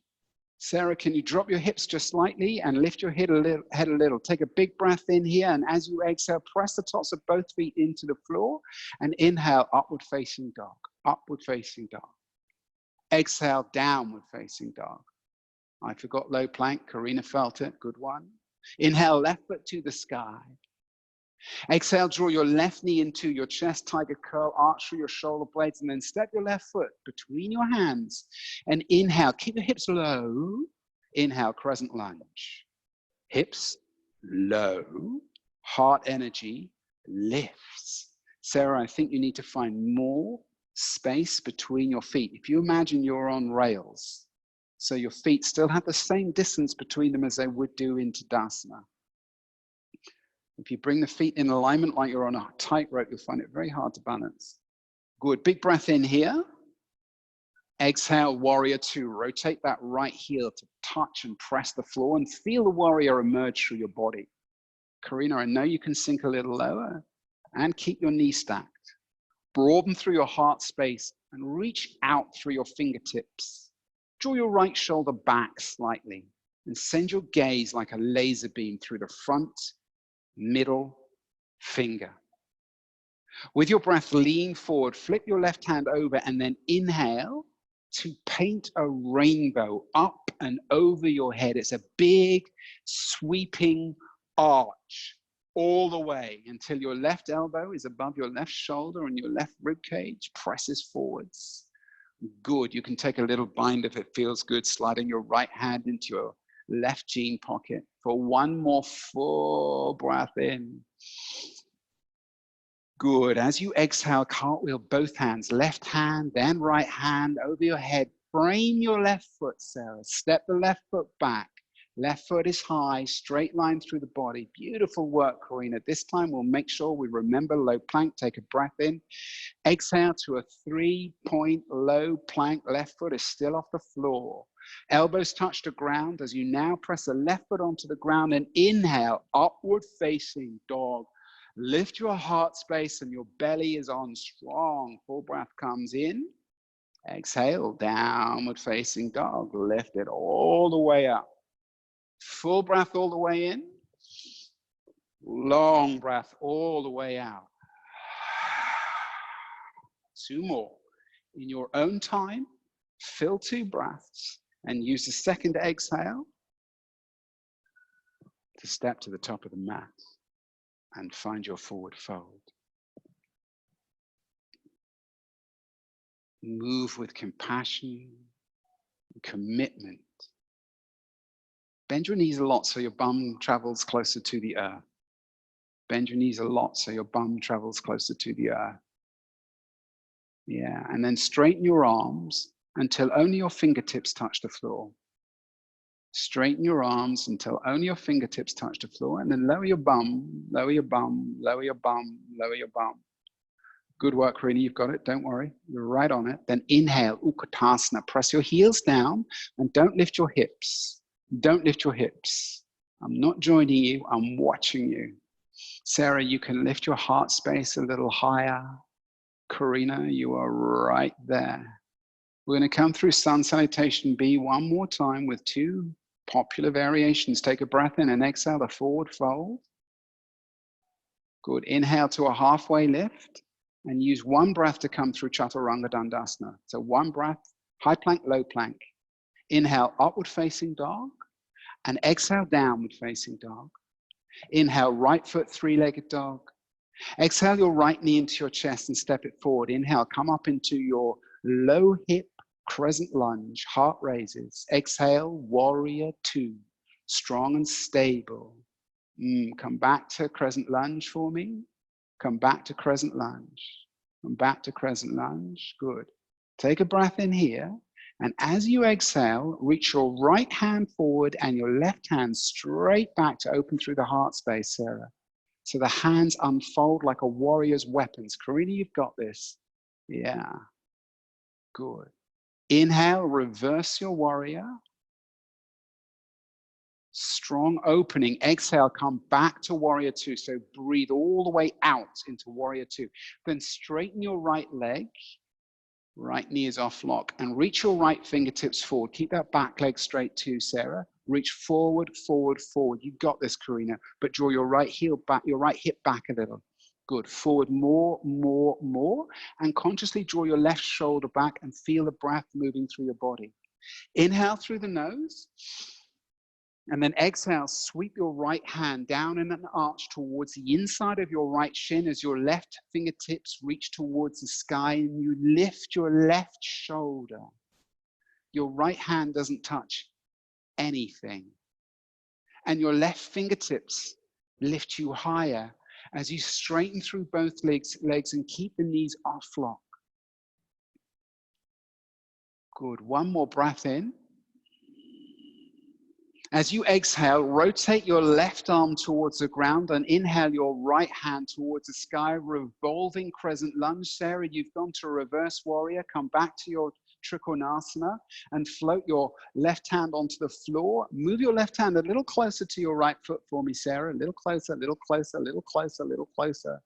Sarah, can you drop your hips just slightly and lift your head a little? Take a big breath in here, and as you exhale, press the tops of both feet into the floor and inhale, upward facing dog, upward facing dog. Exhale, downward facing dog. I forgot low plank. Karina felt it. Good one. Inhale, left foot to the sky. Exhale, draw your left knee into your chest, tiger curl, arch through your shoulder blades, and then step your left foot between your hands. And inhale, keep your hips low. Inhale, crescent lunge. Hips low. Heart energy lifts. Sarah, I think you need to find more space between your feet. If you imagine you're on rails, so your feet still have the same distance between them as they would do in Tadasana. If you bring the feet in alignment like you're on a tightrope, you'll find it very hard to balance. Good. Big breath in here. Exhale, warrior two. Rotate that right heel to touch and press the floor and feel the warrior emerge through your body. Karina, I know you can sink a little lower and keep your knee stacked. Broaden through your heart space and reach out through your fingertips. Draw your right shoulder back slightly and send your gaze like a laser beam through the front, middle finger. With your breath, lean forward, flip your left hand over, and then inhale to paint a rainbow up and over your head. It's a big, sweeping arch all the way until your left elbow is above your left shoulder and your left rib cage presses forwards. Good. You can take a little bind if it feels good, sliding your right hand into your left jean pocket for one more full breath in. Good. As you exhale, cartwheel both hands, left hand, then right hand over your head. Frame your left foot, Sarah. Step the left foot back. Left foot is high, straight line through the body. Beautiful work, Karina. This time we'll make sure we remember low plank. Take a breath in. Exhale to a 3-point low plank. Left foot is still off the floor. Elbows touch the ground as you now press the left foot onto the ground and inhale, upward facing dog. Lift your heart space and your belly is on strong. Full breath comes in. Exhale, downward facing dog. Lift it all the way up. Full breath all the way in. Long breath all the way out. 2 more. In your own time, fill 2 breaths and use the second exhale to step to the top of the mat and find your forward fold. Move with compassion and commitment. Bend your knees a lot so your bum travels closer to the earth. Bend your knees a lot so your bum travels closer to the earth. Yeah, and then straighten your arms until only your fingertips touch the floor. Straighten your arms until only your fingertips touch the floor, and then lower your bum, lower your bum, lower your bum, lower your bum. Good work, Karina, you've got it, don't worry, you're right on it. Then inhale, Utkatasana, press your heels down and don't lift your hips. Don't lift your hips. I'm not joining you, I'm watching you. Sarah, you can lift your heart space a little higher. Karina, you are right there. We're going to come through Sun Salutation B one more time with 2 popular variations. Take a breath in and exhale the forward fold. Good. Inhale to a halfway lift and use 1 breath to come through Chaturanga Dandasana. So 1 breath, high plank, low plank. Inhale, upward facing dog, and exhale, downward facing dog. Inhale, right foot, 3-legged dog. Exhale your right knee into your chest and step it forward. Inhale, come up into your low hip crescent lunge, heart raises. Exhale, warrior 2, strong and stable. Come back to crescent lunge for me. Come back to crescent lunge. Come back to crescent lunge. Good. Take a breath in here. And as you exhale, reach your right hand forward and your left hand straight back to open through the heart space, Sarah. So the hands unfold like a warrior's weapons. Karina, you've got this. Yeah. Good. Inhale, reverse your warrior. Strong opening. Exhale, come back to warrior two. So breathe all the way out into warrior two. Then straighten your right leg. Right knee is off lock. And reach your right fingertips forward. Keep that back leg straight too, Sarah. Reach forward, forward, forward. You've got this, Karina. But draw your right heel back, your right hip back a little. Good. Forward more, more, more. And consciously draw your left shoulder back and feel the breath moving through your body. Inhale through the nose. And then exhale, sweep your right hand down in an arch towards the inside of your right shin as your left fingertips reach towards the sky and you lift your left shoulder. Your right hand doesn't touch anything. And your left fingertips lift you higher as you straighten through both legs and keep the knees off lock. Good. One more breath in. As you exhale, rotate your left arm towards the ground and inhale your right hand towards the sky, revolving crescent lunge. Sarah, you've gone to reverse warrior. Come back to your Trikonasana and float your left hand onto the floor. Move your left hand a little closer to your right foot for me, Sarah. A little closer, a little closer, a little closer, a little closer.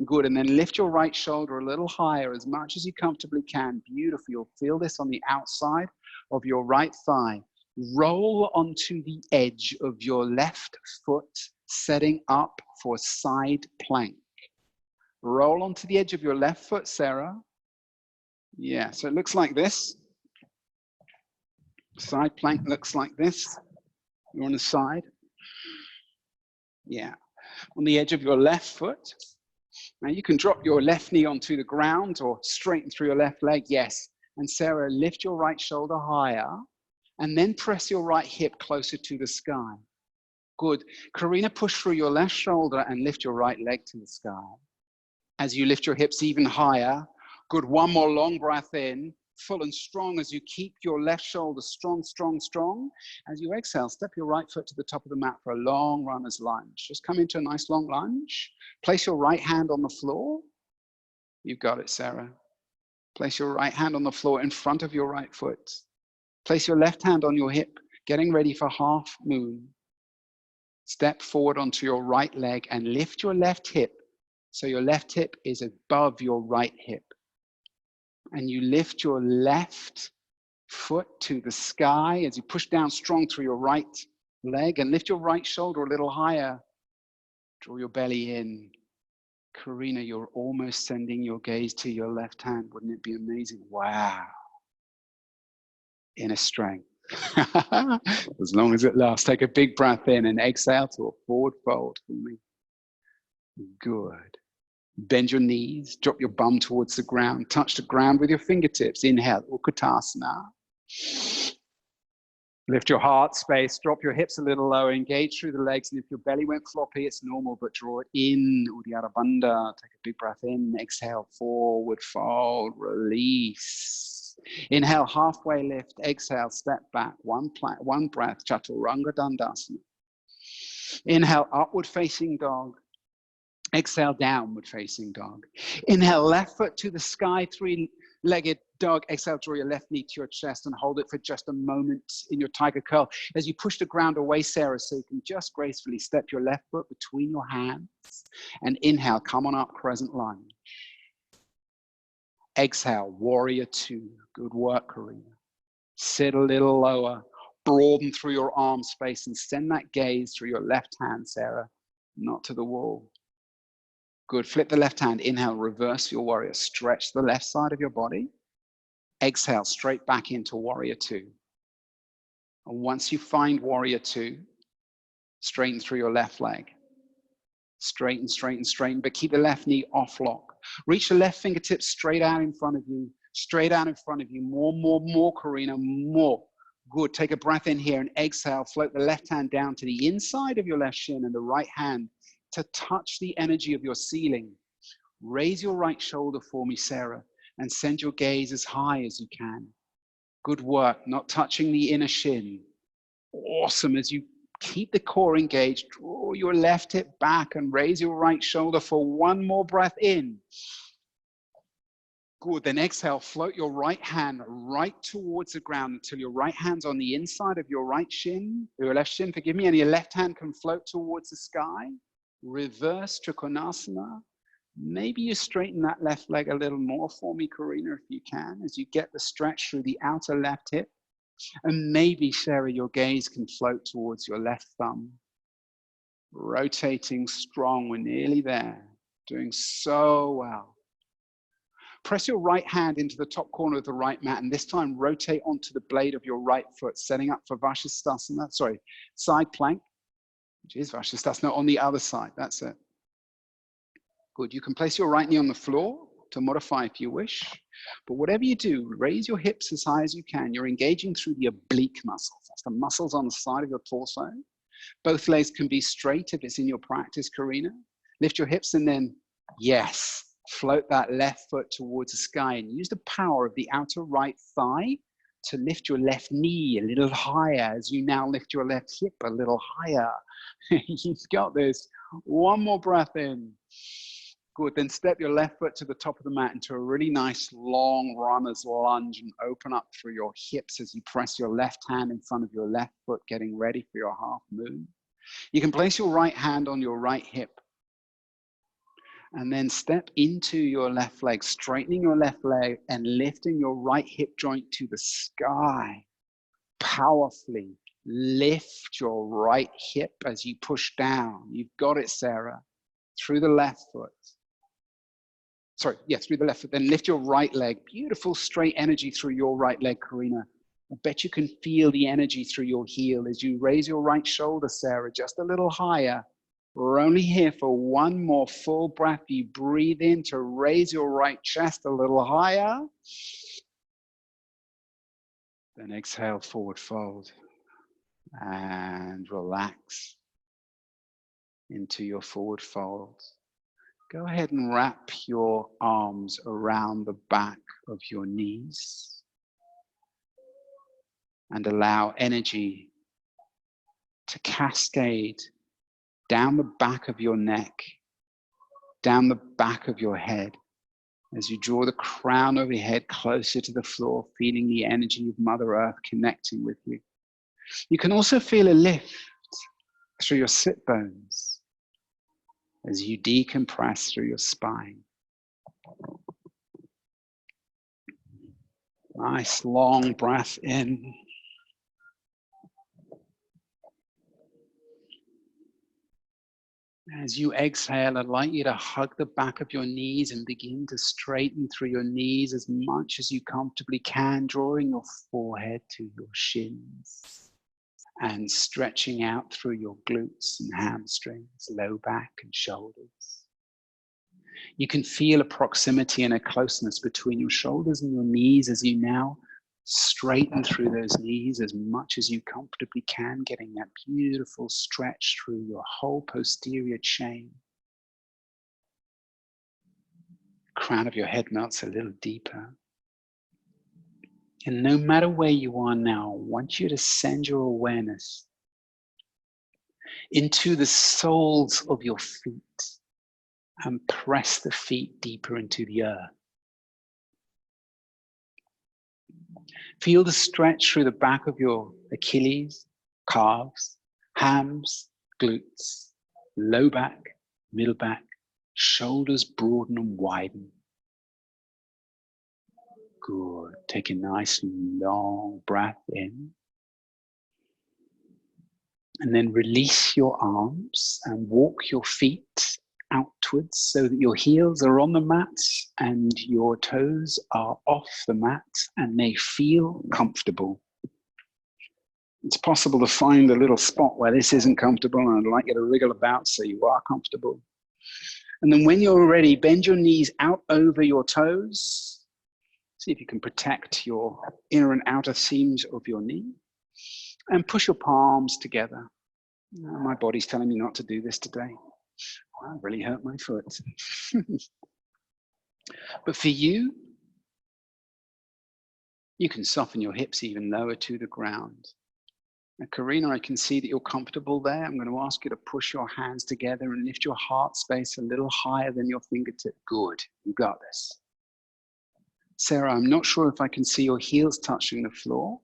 Good. And then lift your right shoulder a little higher as much as you comfortably can. Beautiful. You'll feel this on the outside of your right thigh. Roll onto the edge of your left foot, setting up for side plank. Roll onto the edge of your left foot, Sarah. Yeah, so it looks like this. Side plank looks like this. You're on the side. Yeah, on the edge of your left foot. Now you can drop your left knee onto the ground or straighten through your left leg, yes. And Sarah, lift your right shoulder higher. And then press your right hip closer to the sky. Good. Karina, push through your left shoulder and lift your right leg to the sky. As you lift your hips even higher. Good. One more long breath in, full and strong as you keep your left shoulder strong, strong, strong. As you exhale, step your right foot to the top of the mat for a long runner's lunge. Just come into a nice long lunge. Place your right hand on the floor. You've got it, Sarah. Place your right hand on the floor in front of your right foot. Place your left hand on your hip, getting ready for half moon. Step forward onto your right leg and lift your left hip. So your left hip is above your right hip. And you lift your left foot to the sky as you push down strong through your right leg and lift your right shoulder a little higher. Draw your belly in. Karina, you're almost sending your gaze to your left hand. Wouldn't it be amazing? Wow. Inner strength. As long as it lasts. Take a big breath in and exhale to a forward fold for me. Good. Bend your knees, drop your bum towards the ground, touch the ground with your fingertips. Inhale, Utkatasana. Lift your heart space, drop your hips a little lower, engage through the legs, and if your belly went floppy, it's normal, but draw it in, Uddiyana Bandha. Take a big breath in, exhale, forward fold, release. Inhale, halfway lift, exhale, step back, one breath, Chaturanga Dandasana. Inhale, upward facing dog. Exhale, downward facing dog. Inhale, left foot to the sky, three-legged dog. Exhale, draw your left knee to your chest and hold it for just a moment in your tiger curl. As you push the ground away, Sarah, so you can just gracefully step your left foot between your hands. And inhale, come on up, crescent lunge. Exhale, warrior two. Good work, Karina. Sit a little lower. Broaden through your arm space and send that gaze through your left hand, Sarah, not to the wall. Good. Flip the left hand. Inhale, reverse your warrior. Stretch the left side of your body. Exhale, straight back into warrior two. And once you find warrior two, straighten through your left leg. Straighten, straighten, straighten, but keep the left knee off lock. Reach the left fingertips straight out in front of you. Straight out in front of you. More, more, more, Karina, more. Good. Take a breath in here and exhale. Float the left hand down to the inside of your left shin and the right hand to touch the energy of your ceiling. Raise your right shoulder for me, Sarah, and send your gaze as high as you can. Good work, not touching the inner shin. Awesome. As you keep the core engaged, draw your left hip back and raise your right shoulder for one more breath in. Good. Then exhale, float your right hand right towards the ground until your right hand's on the inside of your right shin, your left shin, forgive me, and your left hand can float towards the sky. Reverse Trikonasana. Maybe you straighten that left leg a little more for me, Karina, if you can, as you get the stretch through the outer left hip. And maybe, Sarah, your gaze can float towards your left thumb. Rotating strong, we're nearly there. Doing so well. Press your right hand into the top corner of the right mat, and this time rotate onto the blade of your right foot, setting up for Vashisthasana, side plank, which is Vashisthasana, on the other side. That's it. Good. You can place your right knee on the floor to modify if you wish. But whatever you do, raise your hips as high as you can. You're engaging through the oblique muscles. That's the muscles on the side of your torso. Both legs can be straight if it's in your practice, Karina. Lift your hips and then, yes, float that left foot towards the sky and use the power of the outer right thigh to lift your left knee a little higher as you now lift your left hip a little higher. You've got this. One more breath in. Good, then step your left foot to the top of the mat into a really nice long runner's lunge and open up through your hips as you press your left hand in front of your left foot, getting ready for your half moon. You can place your right hand on your right hip and then step into your left leg, straightening your left leg and lifting your right hip joint to the sky. Powerfully lift your right hip as you push down. You've got it, Sarah, through the left foot. Through the left foot, then lift your right leg. Beautiful straight energy through your right leg, Karina. I bet you can feel the energy through your heel as you raise your right shoulder, Sarah, just a little higher. We're only here for one more full breath. You breathe in to raise your right chest a little higher. Then exhale, forward fold. And relax into your forward fold. Go ahead and wrap your arms around the back of your knees and allow energy to cascade down the back of your neck, down the back of your head, as you draw the crown of your head closer to the floor, feeling the energy of Mother Earth connecting with you. You can also feel a lift through your sit bones as you decompress through your spine. Nice long breath in. As you exhale, I'd like you to hug the back of your knees and begin to straighten through your knees as much as you comfortably can, drawing your forehead to your shins and stretching out through your glutes and hamstrings, low back and shoulders. You can feel a proximity and a closeness between your shoulders and your knees as you now straighten through those knees as much as you comfortably can, getting that beautiful stretch through your whole posterior chain. Crown of your head melts a little deeper. And no matter where you are now, I want you to send your awareness into the soles of your feet and press the feet deeper into the earth. Feel the stretch through the back of your Achilles, calves, hams, glutes, low back, middle back, shoulders broaden and widen. Good. Take a nice long breath in. And then release your arms and walk your feet outwards so that your heels are on the mat and your toes are off the mat and they feel comfortable. It's possible to find a little spot where this isn't comfortable, and I'd like you to wriggle about so you are comfortable. And then when you're ready, bend your knees out over your toes. See if you can protect your inner and outer seams of your knee. And push your palms together. My body's telling me not to do this today. That really hurt my foot. But for you, you can soften your hips even lower to the ground. Now, Karina, I can see that you're comfortable there. I'm going to ask you to push your hands together and lift your heart space a little higher than your fingertip. Good, you got this. Sarah, I'm not sure if I can see your heels touching the floor.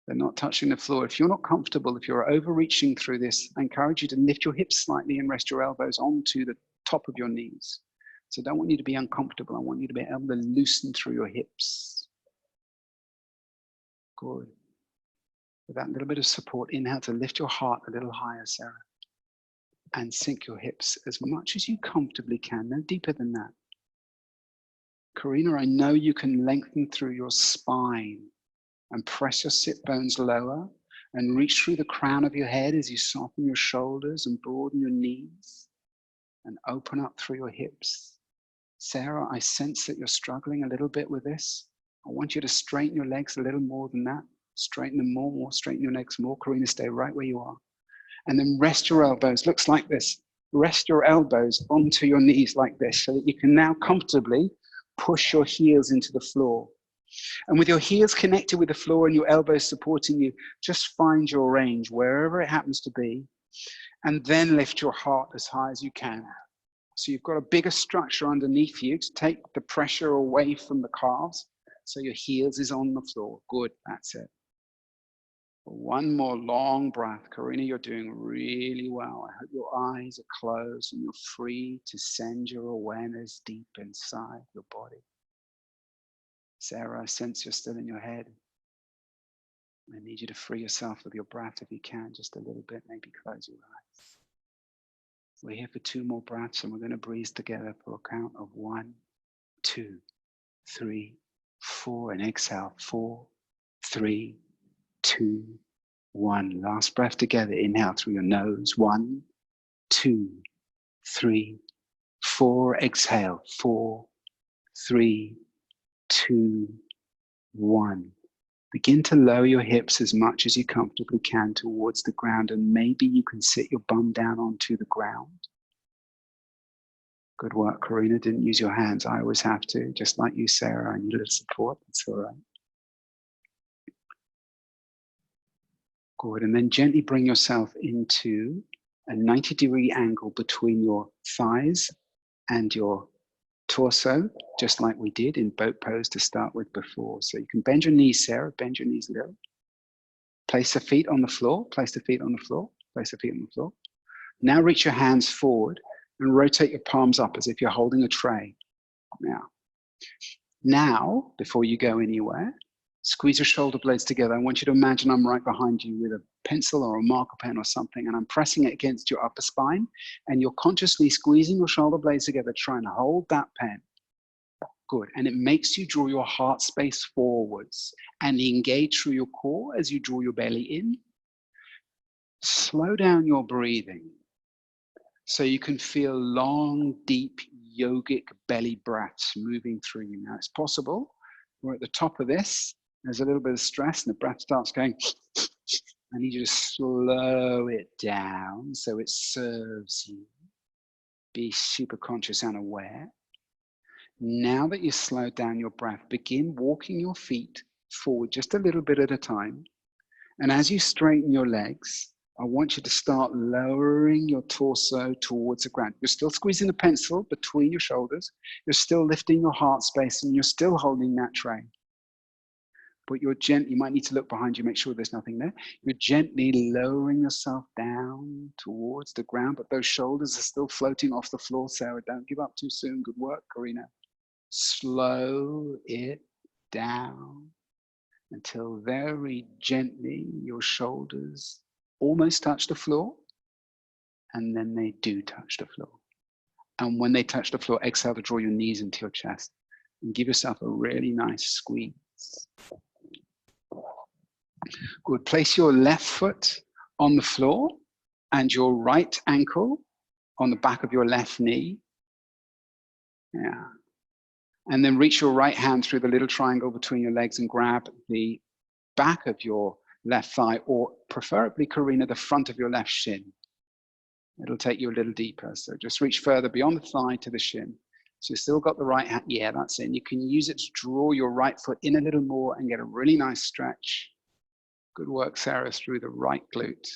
They're not touching the floor. If you're not comfortable, if you're overreaching through this, I encourage you to lift your hips slightly and rest your elbows onto the top of your knees. So I don't want you to be uncomfortable. I want you to be able to loosen through your hips. Good. With that little bit of support, inhale to lift your heart a little higher, Sarah. And sink your hips as much as you comfortably can, no deeper than that. Karina, I know you can lengthen through your spine and press your sit bones lower and reach through the crown of your head as you soften your shoulders and broaden your knees and open up through your hips. Sarah, I sense that you're struggling a little bit with this. I want you to straighten your legs a little more than that. Straighten them more, straighten your legs more. Karina, stay right where you are. And then rest your elbows, looks like this. Rest your elbows onto your knees like this so that you can now comfortably push your heels into the floor. And with your heels connected with the floor and your elbows supporting you, just find your range wherever it happens to be, and then lift your heart as high as you can. So you've got a bigger structure underneath you to take the pressure away from the calves. So your heels is on the floor. Good, that's it. One more long breath. Karina, you're doing really well. I hope your eyes are closed and you're free to send your awareness deep inside your body. Sarah, I sense you're still in your head. I need you to free yourself with your breath if you can, just a little bit, maybe close your eyes. We're here for 2 more breaths and we're going to breathe together for a count of 1, 2, 3, 4, and exhale. 4, 3, 2, 1. Last breath together. Inhale through your nose. 1, 2, 3, 4. Exhale. 4, 3, 2, 1. Begin to lower your hips as much as you comfortably can towards the ground, and maybe you can sit your bum down onto the ground. Good work, Karina. Didn't use your hands. I always have to. Just like you, Sarah. I need a little support. That's all right. Good. And then gently bring yourself into a 90-degree angle between your thighs and your torso, just like we did in boat pose to start with before. So you can bend your knees, Sarah. Bend your knees a little. Place the feet on the floor. Place the feet on the floor. Place the feet on the floor. Now reach your hands forward and rotate your palms up as if you're holding a tray. Now, before you go anywhere, squeeze your shoulder blades together. I want you to imagine I'm right behind you with a pencil or a marker pen or something, and I'm pressing it against your upper spine, and you're consciously squeezing your shoulder blades together, trying to hold that pen. Good. And it makes you draw your heart space forwards and engage through your core as you draw your belly in. Slow down your breathing so you can feel long, deep, yogic belly breaths moving through you. Now, it's possible we're at the top of this. There's a little bit of stress and the breath starts going. I need you to slow it down so it serves you. Be super conscious and aware. Now that you've slowed down your breath, begin walking your feet forward just a little bit at a time. And as you straighten your legs, I want you to start lowering your torso towards the ground. You're still squeezing the pencil between your shoulders. You're still lifting your heart space and you're still holding that tray. But you're gently, you might need to look behind you, make sure there's nothing there. You're gently lowering yourself down towards the ground, but those shoulders are still floating off the floor, Sarah. Don't give up too soon. Good work, Karina. Slow it down until very gently your shoulders almost touch the floor, and then they do touch the floor. And when they touch the floor, exhale to draw your knees into your chest and give yourself a really nice squeeze. Good. Place your left foot on the floor and your right ankle on the back of your left knee. Yeah. And then reach your right hand through the little triangle between your legs and grab the back of your left thigh, or preferably, Karina, the front of your left shin. It'll take you a little deeper. So just reach further beyond the thigh to the shin. So you've still got the right hand. Yeah, that's it. And you can use it to draw your right foot in a little more and get a really nice stretch. Good work, Sarah, through the right glute.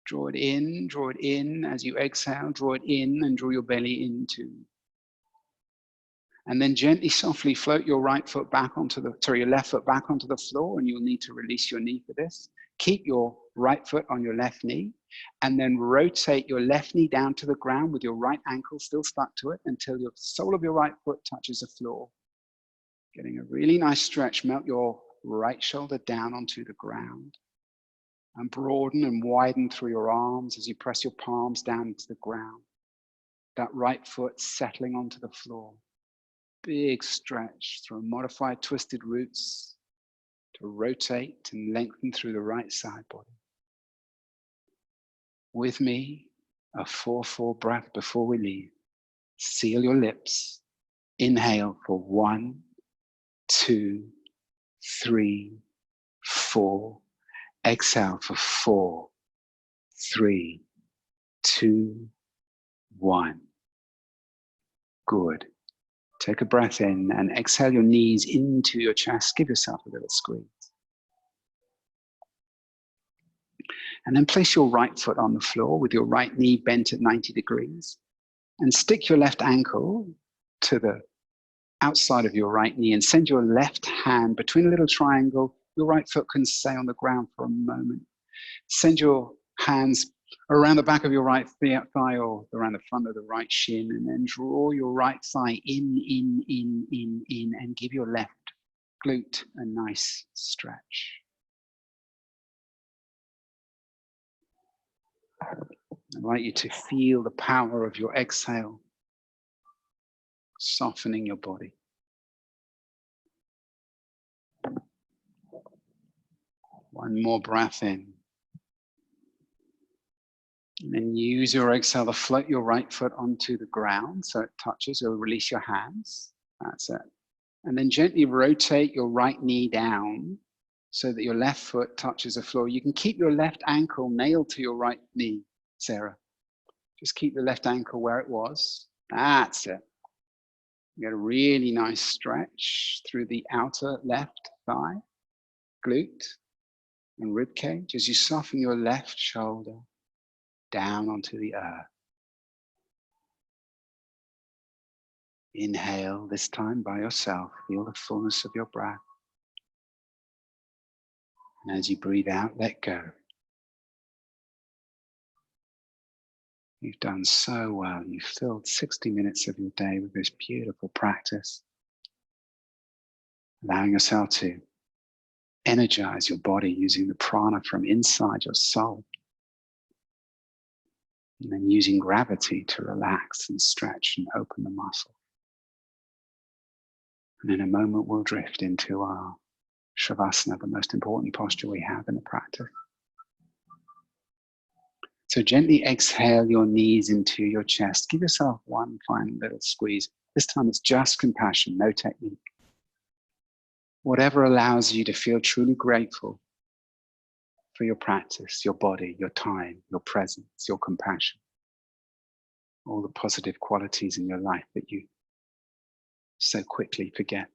Draw it in as you exhale, draw it in and draw your belly into. And then gently, softly float your right foot back onto your left foot back onto the floor, and you'll need to release your knee for this. Keep your right foot on your left knee, and then rotate your left knee down to the ground with your right ankle still stuck to it until your sole of your right foot touches the floor. Getting a really nice stretch, melt your right shoulder down onto the ground. And broaden and widen through your arms as you press your palms down into the ground. That right foot settling onto the floor. Big stretch through modified twisted roots to rotate and lengthen through the right side body. With me, a 4-4 breath before we leave. Seal your lips. Inhale for 1, 2, 3, 4. Exhale for 4, 3, 2, 1. Good. Take a breath in and exhale your knees into your chest. Give yourself a little squeeze. And then place your right foot on the floor with your right knee bent at 90 degrees. And stick your left ankle to the outside of your right knee and send your left hand between a little triangle. Your right foot can stay on the ground for a moment. Send your hands around the back of your right thigh or around the front of the right shin, and then draw your right thigh in, and give your left glute a nice stretch. I'd like you to feel the power of your exhale, softening your body. One more breath in. And then use your exhale to float your right foot onto the ground so it touches, or release your hands. That's it. And then gently rotate your right knee down so that your left foot touches the floor. You can keep your left ankle nailed to your right knee, Sarah. Just keep the left ankle where it was. That's it. You get a really nice stretch through the outer left thigh, glute, and rib cage as you soften your left shoulder down onto the earth. Inhale, this time by yourself. Feel the fullness of your breath. And as you breathe out, let go. You've done so well. You've filled 60 minutes of your day with this beautiful practice. Allowing yourself to energize your body using the prana from inside your soul. And then using gravity to relax and stretch and open the muscle. And in a moment, we'll drift into our Shavasana, the most important posture we have in the practice. So gently exhale your knees into your chest. Give yourself one final little squeeze. This time it's just compassion, no technique. Whatever allows you to feel truly grateful for your practice, your body, your time, your presence, your compassion. All the positive qualities in your life that you so quickly forget.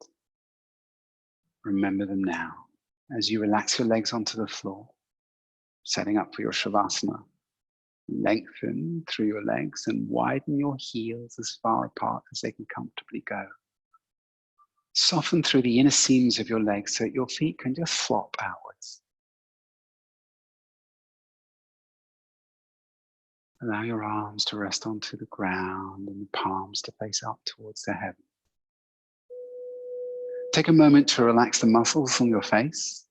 Remember them now as you relax your legs onto the floor, setting up for your Shavasana. Lengthen through your legs and widen your heels as far apart as they can comfortably go. Soften through the inner seams of your legs so that your feet can just flop outwards. Allow your arms to rest onto the ground and the palms to face up towards the heaven. Take a moment to relax the muscles on your face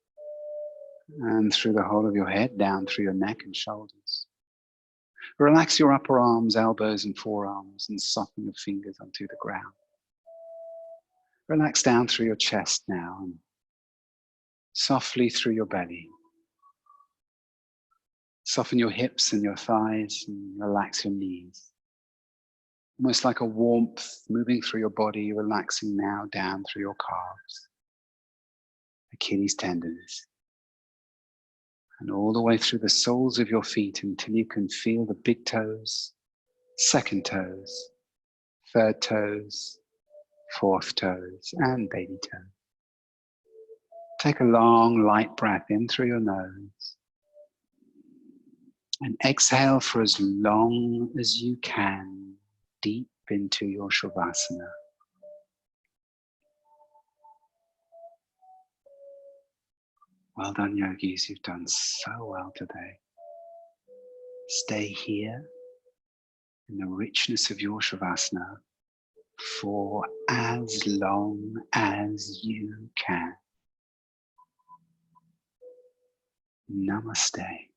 and through the whole of your head, down through your neck and shoulders. Relax your upper arms, elbows and forearms and soften your fingers onto the ground. Relax down through your chest now and softly through your belly. Soften your hips and your thighs and relax your knees. Almost like a warmth moving through your body, relaxing now down through your calves, Achilles tendons, and all the way through the soles of your feet until you can feel the big toes, second toes, third toes, fourth toes, and baby toe. Take a long, light breath in through your nose. And exhale for as long as you can, deep into your Shavasana. Well done, yogis. You've done so well today. Stay here in the richness of your Shavasana for as long as you can. Namaste.